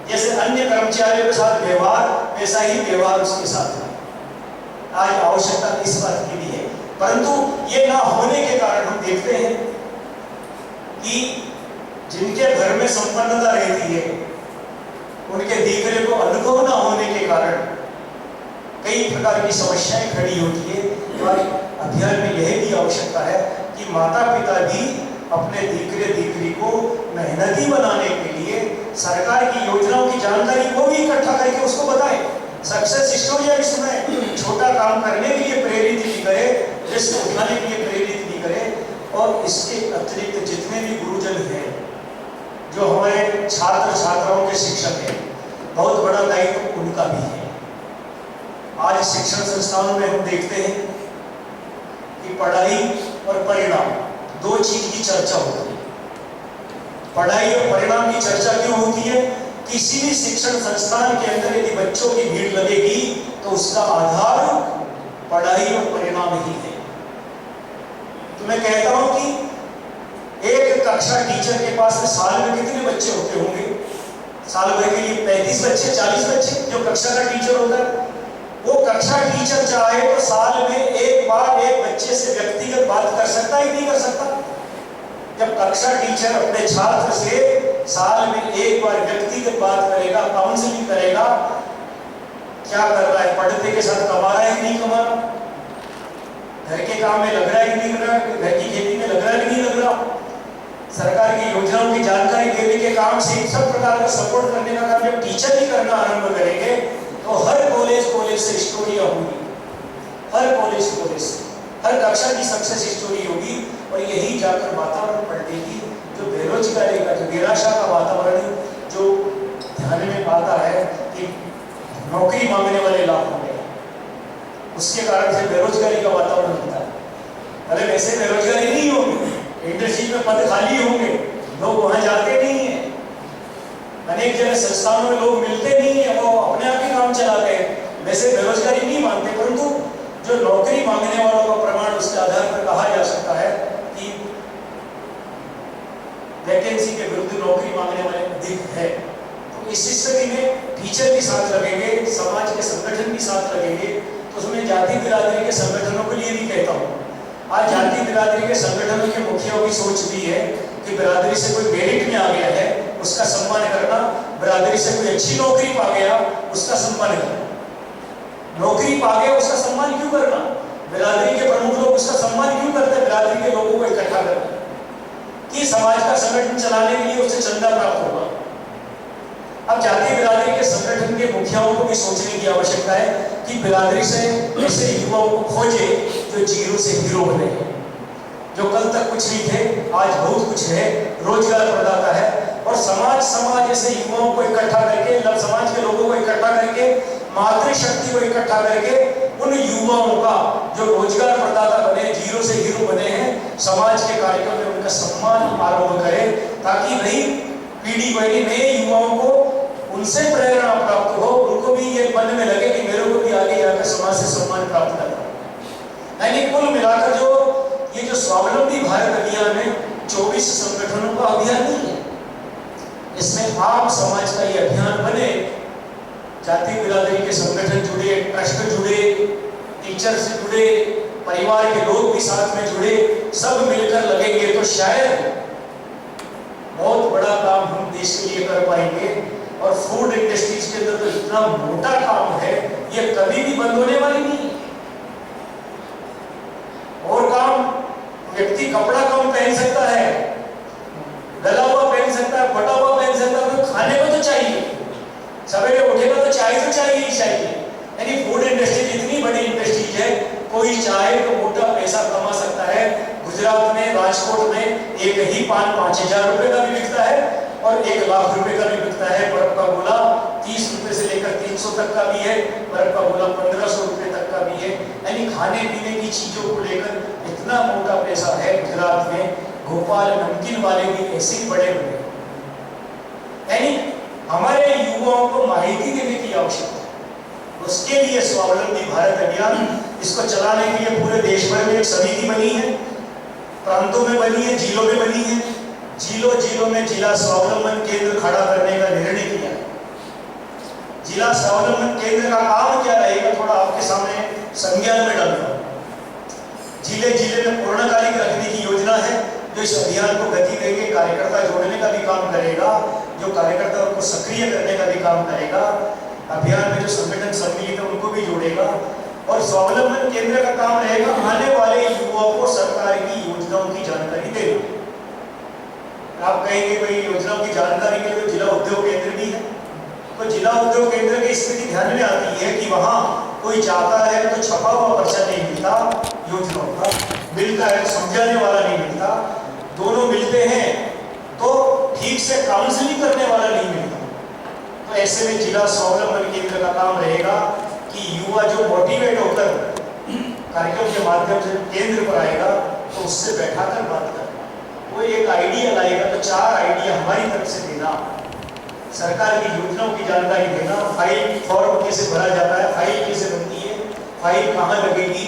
जैसे अन्य कर्मचारियों के साथ व्यवहार वैसा ही व्यवहार उसके साथ है। आज आवश्यकता इस बात की भी है, परंतु ये ना होने के कारण हम देखते हैं कि जिनके घर में संपन्नता रहती है उनके दीकरे को अनुभव न होने के कारण कई प्रकार की समस्याएं खड़ी होती है। और अध्ययन में यह भी आवश्यकता है कि माता पिता भी अपने दीकरे दीकरी को मेहनती बनाने के लिए सरकार की योजनाओं की जानकारी को भी इकट्ठा करके उसको बताएं, सक्सेस स्टोरी सुनाएं, छोटा काम करने के लिए प्रेरित भी करे, रिस्क उठाने के लिए प्रेरित भी करे। और इसके अतिरिक्त जितने भी गुरुजन हैं जो हमारे छात्र छात्राओं के शिक्षक हैं, बहुत बड़ा दायित्व उनका भी है। आज शिक्षण संस्थानों में हम देखते हैं कि पढ़ाई और परिणाम दो चीज की चर्चा होती है। पढ़ाई और परिणाम की चर्चा क्यों होती है? किसी भी शिक्षण संस्थान के अंदर यदि बच्चों की भीड़ लगेगी तो उसका आधार पढ़ाई और परिणाम ही है। तो मैं कहता हूं कि एक कक्षा टीचर के पास में साल में कितने बच्चे होते होंगे? साल भर के लिए 35 बच्चे, 40 बच्चे जो कक्षा का टीचर होता है। वो कक्षा टीचर चाहे तो साल में एक बार एक बच्चे से व्यक्तिगत बात कर सकता है कि नहीं कर सकता? जब कक्षा टीचर अपने छात्र से साल में एक बार व्यक्तिगत बात करेगा, काउंसलिंग करेगा, क्या कर रहा है, पढ़ते के साथ कमा रहा है कि नहीं कमा रहा, घर के काम में लग रहा है कि नहीं लग रहा, घर की खेती में लग रहा है कि नहीं लग रहा, सरकार की योजनाओं की जानकारी देने के काम से सब प्रकार का सपोर्ट करने का काम जब टीचर ही करना आरंभ करेंगे तो हर कॉलेज से स्टोरियां होंगी, हर कॉलेज से हर कक्षा की सक्सेस स्टोरी होगी। और यही जाकर वातावरण पलटेगी। जो बेरोजगारी का, जो निराशा का वातावरण जो ध्यान में आता है कि नौकरी मांगने वाले लाखों में, उसके कारण से बेरोजगारी का वातावरण होता है। अरे वैसे बेरोजगारी नहीं होगी, इंडस्ट्री में पद खाली होंगे, लोग वहां जाते नहीं है, अनेक जगह संस्थानों में लोग मिलते नहीं है, वो अपने आप ही काम चलाते हैं। वैसे बेरोजगारी नहीं मानते, परंतु जो नौकरी मांगने वालों का प्रमाण उसके आधार पर कहा जा सकता है कि वैकेंसी के विरुद्ध नौकरी मांगने वाले अधिक है। तो इस स्थिति में टीचर भी साथ लगेंगे, समाज के संगठन भी साथ लगेंगे। तो उसमें जाति बिरादरी के संगठनों के लिए भी कहता हूँ, आज जाति बिरादरी के संगठनों के मुखियाओं की सोच भी है कि बिरादरी से कोई मेरिट में आ गया है उसका सम्मान करना, बिरादरी से कोई अच्छी नौकरी पा गया उसका सम्मान करना। नौकरी पा गया उसका सम्मान क्यों करना? बिरादरी के प्रमुख लोग उसका सम्मान क्यों करते हैं? बिरादरी के लोगों को इकट्ठा करना कि समाज का संगठन चलाने के लिए उससे चंदा प्राप्त होगा। अब जाति बिरादरी के संगठन के मुखियाओं को भी सोचने की आवश्यकता है कि बिरादरी से ऐसे युवाओं को खोजे जो जीरो से हीरो बने, जो कल तक कुछ नहीं थे आज बहुत कुछ है, रोजगार प्रदाता है। और समाज ऐसे युवाओं को इकट्ठा करके, समाज के लोगों को इकट्ठा करके, मातृशक्ति को इकट्ठा करके उन युवाओं का जो रोजगार प्रदाता बने, जीरो से हीरो बने हैं, समाज के कार्यक्रम में उनका सम्मान आरंभ करे, ताकि नई पीढ़ी को, नए युवाओं को उनसे प्रेरणा प्राप्त हो, उनको भी ये मन में लगे कि मेरे को भी आगे जाकर समाज से सम्मान प्राप्त करना। यानी कुल मिलाकर जो ये जो स्वावलंबी भारत अभियान है 24 संगठनों का अभियान नहीं है, इसमें आम समाज का ये अभियान बने, जाति बिरादरी के संगठन जुड़े, ट्रस्ट जुड़े, टीचर से जुड़े, परिवार के लोग भी साथ में जुड़े, सब मिलकर लगेंगे तो शायद बहुत बड़ा काम हम देश के लिए कर पाएंगे। और फूड इंडस्ट्रीज के अंदर तो इतना मोटा काम है, ये कभी भी बंद होने वाली नहीं है। और काम व्यक्ति कपड़ा कम पहन सकता है, गला हुआ पहन सकता है, फटा हुआ पहन सकता है, तो खाने को तो चाहिए, सवेरे उठेगा तो चाय तो चाहिए ही चाहिए। यानी फूड इंडस्ट्री इतनी बड़ी इंडस्ट्रीज है, कोई चाहे तो मोटा पैसा कमा सकता है। गुजरात में, राजकोट में एक ही पान 5000 रुपए का भी बिकता है और 1 लाख रुपए का भी बिकता है। बर्फ का गोला 30 रुपए से लेकर 300 तक का भी है, बर्फ का गोला 1500 रुपए तक का भी है। यानी खाने पीने की चीजों को लेकर इतना मोटा पैसा है गुजरात में। भोपाल नमकीन वाले भी ऐसे ही बड़े बड़े। यानी हमारे युवाओं को माहिती देने की आवश्यकता है। उसके लिए स्वावलंबी भारत अभियान, इसको चलाने के लिए पूरे देश भर में एक समिति बनी है, प्रांतों में बनी है, जिलों में बनी है। जिलों में जिला स्वावलंबन केंद्र खड़ा करने का निर्णय किया है। जिला स्वावलंबन केंद्र का काम क्या रहेगा, थोड़ा आपके सामने संज्ञान में डालूंगा। जिले में पूर्णकालिक रखने की योजना है, जो इस अभियान को गति देंगे, कार्यकर्ता जोड़ने का भी काम करेगा, जो कार्यकर्ताओं को सक्रिय करने का भी काम करेगा। अभियान में जो संगठन सम्मिलित है उनको भी जोड़ेगा। और स्वावलंबन केंद्र का काम रहेगा आने वाले युवाओं को सरकार की योजनाओं की जानकारी देना। आप कहेंगे भाई योजनाओं की जानकारी के लिए तो जिला उद्योग केंद्र भी है, तो जिला उद्योग केंद्र की स्थिति ध्यान में आती है कि वहां कोई जाता है तो छपा हुआ पर्चा नहीं मिलता, योजनाओं का मिलता है तो समझाने वाला नहीं मिलता। दोनों मिलते हैं तो ठीक से काउंसलिंग करने वाला नहीं मिलता। तो ऐसे में जिला स्वावलंबन केंद्र का काम रहेगा कि युवा जो मोटिवेट होकर कार्यक्रम के माध्यम से केंद्र पर आएगा तो उससे बैठाकर बात करना, वो एक आइडिया लाएगा तो 4 आइडिया हमारी तरफ से देना, सरकार की योजनाओं की जानकारी देना, फाइल फॉर्म कैसे भरा जाता है, फाइल कैसे बनती है, फाइल कहाँ लगेगी,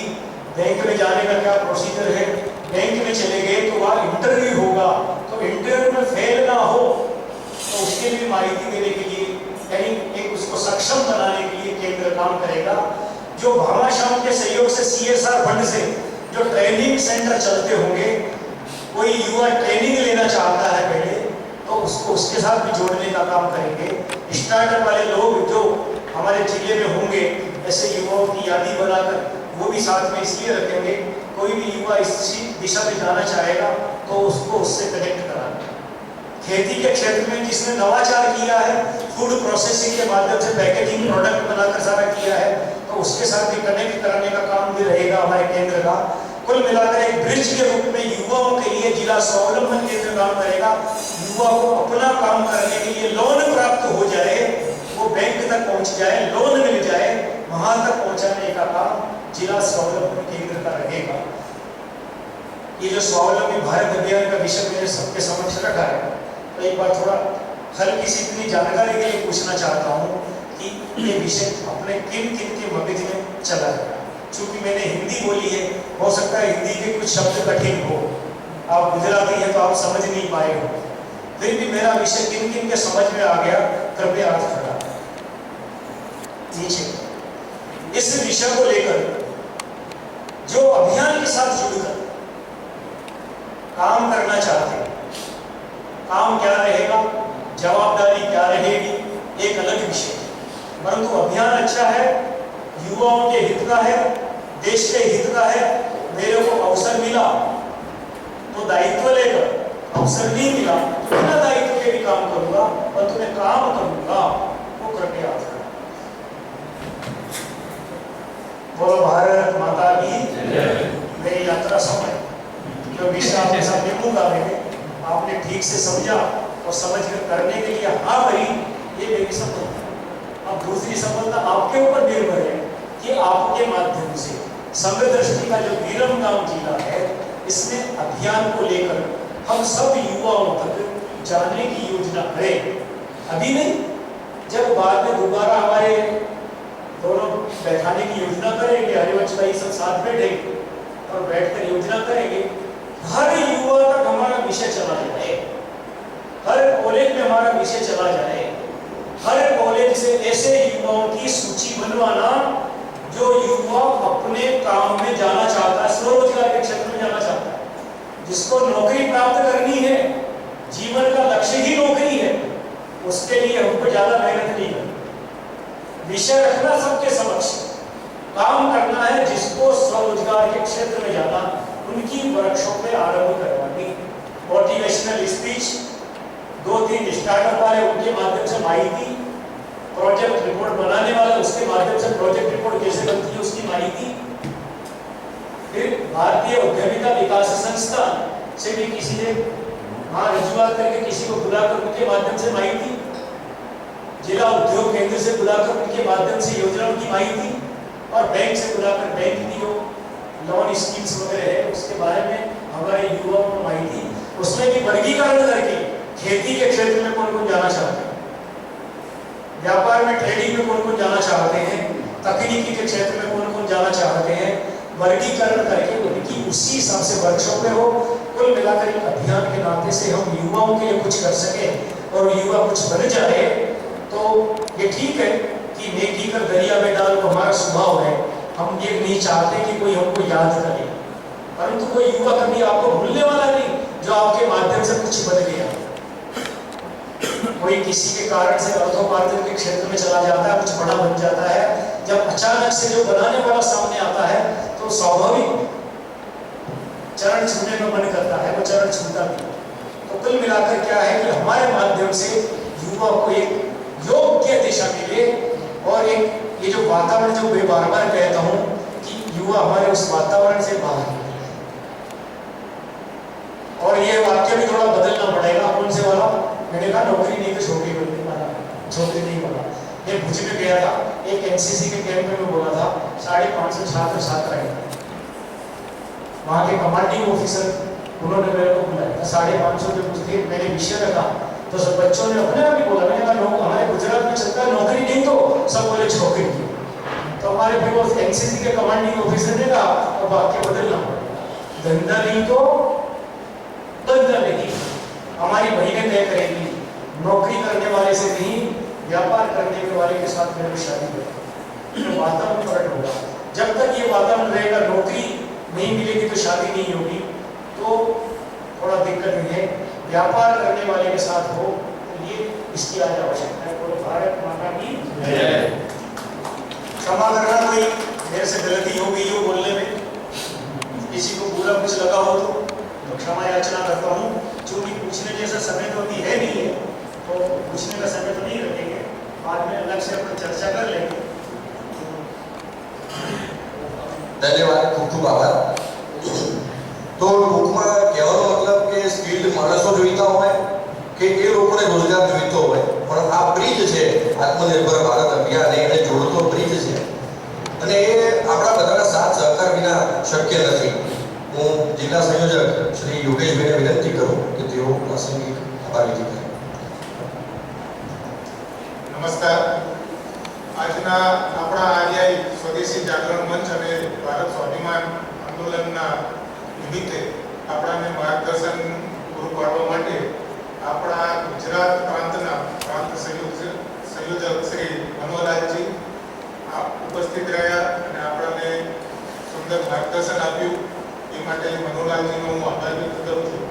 बैंक में जाने का क्या प्रोसीजर है, बैंक में चले गए तो वहाँ इंटरव्यू होगा, तो इंटरव्यू में फेल ना हो तो उसके लिए माहिती देने के लिए यानी एक उसको सक्षम बनाने के लिए केंद्र काम करेगा। जो भामाशाह के सहयोग से CSR फंड से जो ट्रेनिंग सेंटर चलते होंगे, कोई युवा ट्रेनिंग लेना चाहता है पहले तो उसको उसके साथ भी जोड़ने का काम करेंगे। स्टार्टअप वाले लोग जो हमारे जिले में होंगे ऐसे युवाओं की यादी बनाकर वो भी साथ में इसलिए रखेंगे, कोई भी युवा इसी दिशा में जाना चाहेगा तो उसको उससे कनेक्ट कराना। खेती के क्षेत्र में जिसने नवाचार किया है, फूड प्रोसेसिंग के माध्यम से पैकेजिंग प्रोडक्ट बनाकर सारा किया है, तो उसके साथ भी कनेक्ट कराने का काम भी रहेगा हमारे केंद्र का। कुल मिलाकर एक ब्रिज के रूप में युवाओं के लिए जिला स्वावलंबन केंद्र काम करेगा। युवा को अपना काम करने के लिए लोन प्राप्त हो जाए, वो बैंक तक पहुंच जाए, लोन मिल जाए, वहां तक पहुंचाने का काम जिला स्वावलंबन केंद्र का रहेगा। ये जो स्वावलंबी भारत अभियान का विषय मैंने सबके समक्ष रखा है, तो एक बार थोड़ा हल्की सी इतनी जानकारी के लिए पूछना चाहता हूँ कि ये विषय अपने किन किन के मगज में चला गया। चूंकि मैंने हिंदी बोली है, हो सकता है हिंदी के कुछ शब्द कठिन हो, आप गुजराती हैं तो आप समझ नहीं पाए हो, फिर भी मेरा विषय किन किन के समझ में आ गया, कृपया हाथ खड़ा नीचे। इस विषय को लेकर जो अभियान के साथ जुड़कर काम करना चाहते हैं, काम क्या रहेगा, जवाबदारी क्या रहेगी, एक अलग विषय है, परंतु अभियान अच्छा है, युवाओं के हित का है, देश के हित का है। मेरे को अवसर मिला तो दायित्व लेकर, अवसर नहीं मिला तो बिना दायित्व के भी काम करूंगा और तुम्हें काम करूंगा, वो कृपया करो। बोलो भारत माता की जय। मेरी यात्रा समय जो विषय आपके सामने मूंगा मैंने, आपने ठीक से समझा और समझ कर करने के लिए हाँ भरी, ये मेरी सफलता। अब दूसरी सफलता आपके ऊपर निर्भर है कि आपके माध्यम से संघ दृष्टि का जो विरमगाम जिला है, इसमें अभियान को लेकर हम सब युवाओं तक जाने की योजना करें। अभी नहीं, जब बाद में दोबारा हमारे दोनों बैठाने की योजना करेंगे, हरिवंश भाई सब साथ बैठेंगे और बैठकर योजना करेंगे, हर युवा तक हमारा विषय चला जाए, हर कॉलेज में हमारा विषय चला जाए, हर कॉलेज से ऐसे युवाओं की सूची बनवाना जो युवा अपने काम में जाना चाहता है, स्वरोजगार के क्षेत्र में जाना चाहता है, जिसको नौकरी प्राप्त करनी है, जीवन का लक्ष्य ही नौकरी है, उसके लिए हमको ज्यादा मेहनत नहीं करनी, विषय रखना सबके समक्ष, काम करना है जिसको स्वरोजगार के क्षेत्र में जाना, उनकी वर्कशॉप में आरंभ करवानी, मोटिवेशनल स्पीच, 2-3 स्टार्टअप वाले उनके माध्यम से माहिती, प्रोजेक्ट रिपोर्ट बनाने वाला उसके माध्यम से प्रोजेक्ट रिपोर्ट कैसे बनती है उसकी माहिती, फिर भारतीय उद्यमिता विकास संस्थान से भी किसी ने वहाँ रजुआत करके किसी को बुलाकर उनके माध्यम से माहिती, जिला उद्योग केंद्र से बुलाकर उनके माध्यम से योजनाओं की माहिती, और बैंक से बुलाकर बैंक की जो लोन स्कीम्स वगैरह है उसके बारे में हमारे युवाओं को माहिती, उसमें भी वर्गीकरण करके खेती के क्षेत्र में कौन कौन जाना चाहते हैं, व्यापार में ट्रेडिंग में कौन कौन जाना चाहते हैं, तकनीकी के क्षेत्र में कौन कौन जाना चाहते हैं, वर्गीकरण करके उनकी उसी हिसाब से वर्कशॉप में हो। कुल मिलाकर एक अभियान के नाते से हम युवाओं के लिए कुछ कर सके और युवा कुछ बन जाए तो ये ठीक है कि नेकी कर दरिया में डाल, हमारा स्वभाव है, हम ये नहीं चाहते कि कोई हमको याद करे, परंतु कोई युवा कभी आपको भूलने वाला नहीं जो आपके माध्यम से कुछ बन गया। कोई किसी के कारण से अर्थोपार्जन के क्षेत्र में चला जाता है, कुछ बड़ा बन जाता है, जब अचानक से जो बनाने वाला सामने आता है तो स्वाभाविक चरण छूने का मन करता है, वो चरण छूता नहीं। तो कुल मिलाकर क्या है कि हमारे माध्यम से युवा को एक योग्य दिशा मिले और एक ये जो वातावरण जो मैं बार बार कहता हूँ कि युवा हमारे उस वातावरण से बाहर और ये वाक्य भी थोड़ा बदलना पड़ेगा। कौन से वाला? मैंने कहा नौकरी नहीं तो छोकरी नहीं बोला। ये भुज में गया था, एक एनसीसी के कैंप में बोला था, 550 छात्र छात्रा है, वहाँ के कमांडिंग ऑफिसर उन्होंने मेरे को बुलाया था। 550 के कुछ थे, मैंने विषय रखा तो सब बच्चों ने अपने आप ही बोला। मैंने कहा हमारे गुजरात में चलता है नौकरी नहीं तो सब बोले छोकरी। तो हमारे फिर वो एनसीसी के कमांडिंग ऑफिसर ने कहा और वाक्य बदलना पड़ेगा, धंधा नहीं तो धंधा नहीं। हमारी बहनें तय करेंगी, नौकरी करने वाले से नहीं, व्यापार करने के वाले के साथ मेरे को शादी करें। तो वातावरण पलट होगा। जब तक ये वातावरण रहेगा, नौकरी नहीं मिलेगी तो शादी नहीं होगी, तो थोड़ा दिक्कत नहीं है। व्यापार करने वाले के साथ हो तो ये इसकी आज आवश्यकता है। बोलो भारत माता की जय। क्षमा करना कोई मेरे से गलती हो गई हो बोलने में, किसी को बुरा कुछ लगा हो तो क्षमा याचना करता हूँ। क्योंकि पूछने जैसा समय तो अभी है नहीं है, तो पूछने का समय तो नहीं रखेंगे, बाद में अलग से अपन चर्चा कर लेंगे। ધન્યવાદ, ખૂબ ખૂબ આભાર. તો ટૂંકમાં કહેવાનો મતલબ કે સ્કિલ્ડ માણસો જોઈતા હોય કે એ લોકોને રોજગાર જોઈતો હોય, પણ આ બ્રિજ છે આત્મનિર્ભર ભારત અભિયાન એને જોડતો બ્રિજ છે અને એ આપણા બધાના સાથ સહકાર વિના શક્ય નથી. હું જિલ્લા સંયોજક શ્રી યોગેશભાઈને વિનંતી કરું કે તેઓ પ્રાસંગિક આભાર વિધિ કરે. નમસ્કાર. આજના આપણા આર્યાઈ સ્વદેશી જાગરણ મંચ અને ભારત સ્વાભિમાન આંદોલનના નિમિત્તે આપણાને માર્ગદર્શન પૂરું પાડવા માટે આપણા ગુજરાત પ્રાંતના પ્રાંત સંયોજક શ્રી મનોહરલાલજી ઉપસ્થિત રહ્યા અને આપણાને સુંદર માર્ગદર્શન આપ્યું. એ માટે મનોહરલાલજીનો હું આભાર વ્યક્ત કરું છું.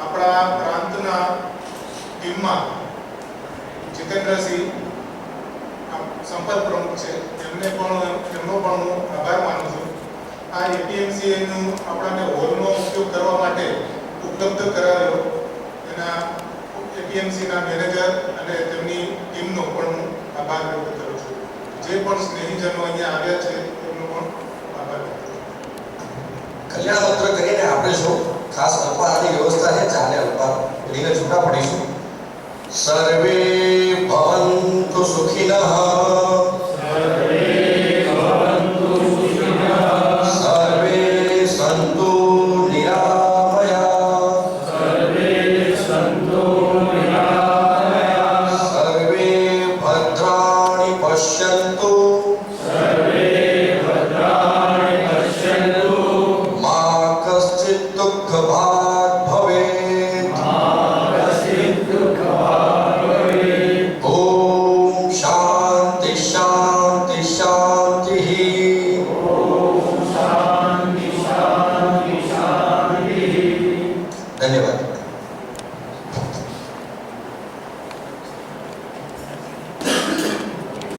આપણા પ્રાંતના ટીમમાં જીતેન્દ્રસિંહ સંપર્ક પ્રમુખ છે, એમનો પણ હું આભાર માનું છું. આ એપીએમસીનું આપણાને હોલનો ઉપયોગ કરવા માટે ઉપલબ્ધ કરાવ્યો એના એપીએમસીના મેનેજર અને તેમની ટીમનો પણ હું આભાર વ્યક્ત કરું છું. જે પણ સ્નેહીજનો અહીંયા આવ્યા છે એમનો પણ આભાર વ્યક્ત કરું છું. કલ્યાણ મંત્ર કરીને આપણે સૌ ખાસ અલ્પાહારની વ્યવસ્થા છે, ચાલે અલ્પાહાર લઈને છૂટા પડીશું. સર્વે ભવન્તુ સુખિનઃ, સર્વે સંતુ નિરામયા, સર્વે ભદ્રાણિ પશ્યન્તુ, મા કશ્ચિત દુઃખ ભાગ ભવેત. ઓમ શાંતિ શાંતિ શાંતિ. ધન્યવાદ.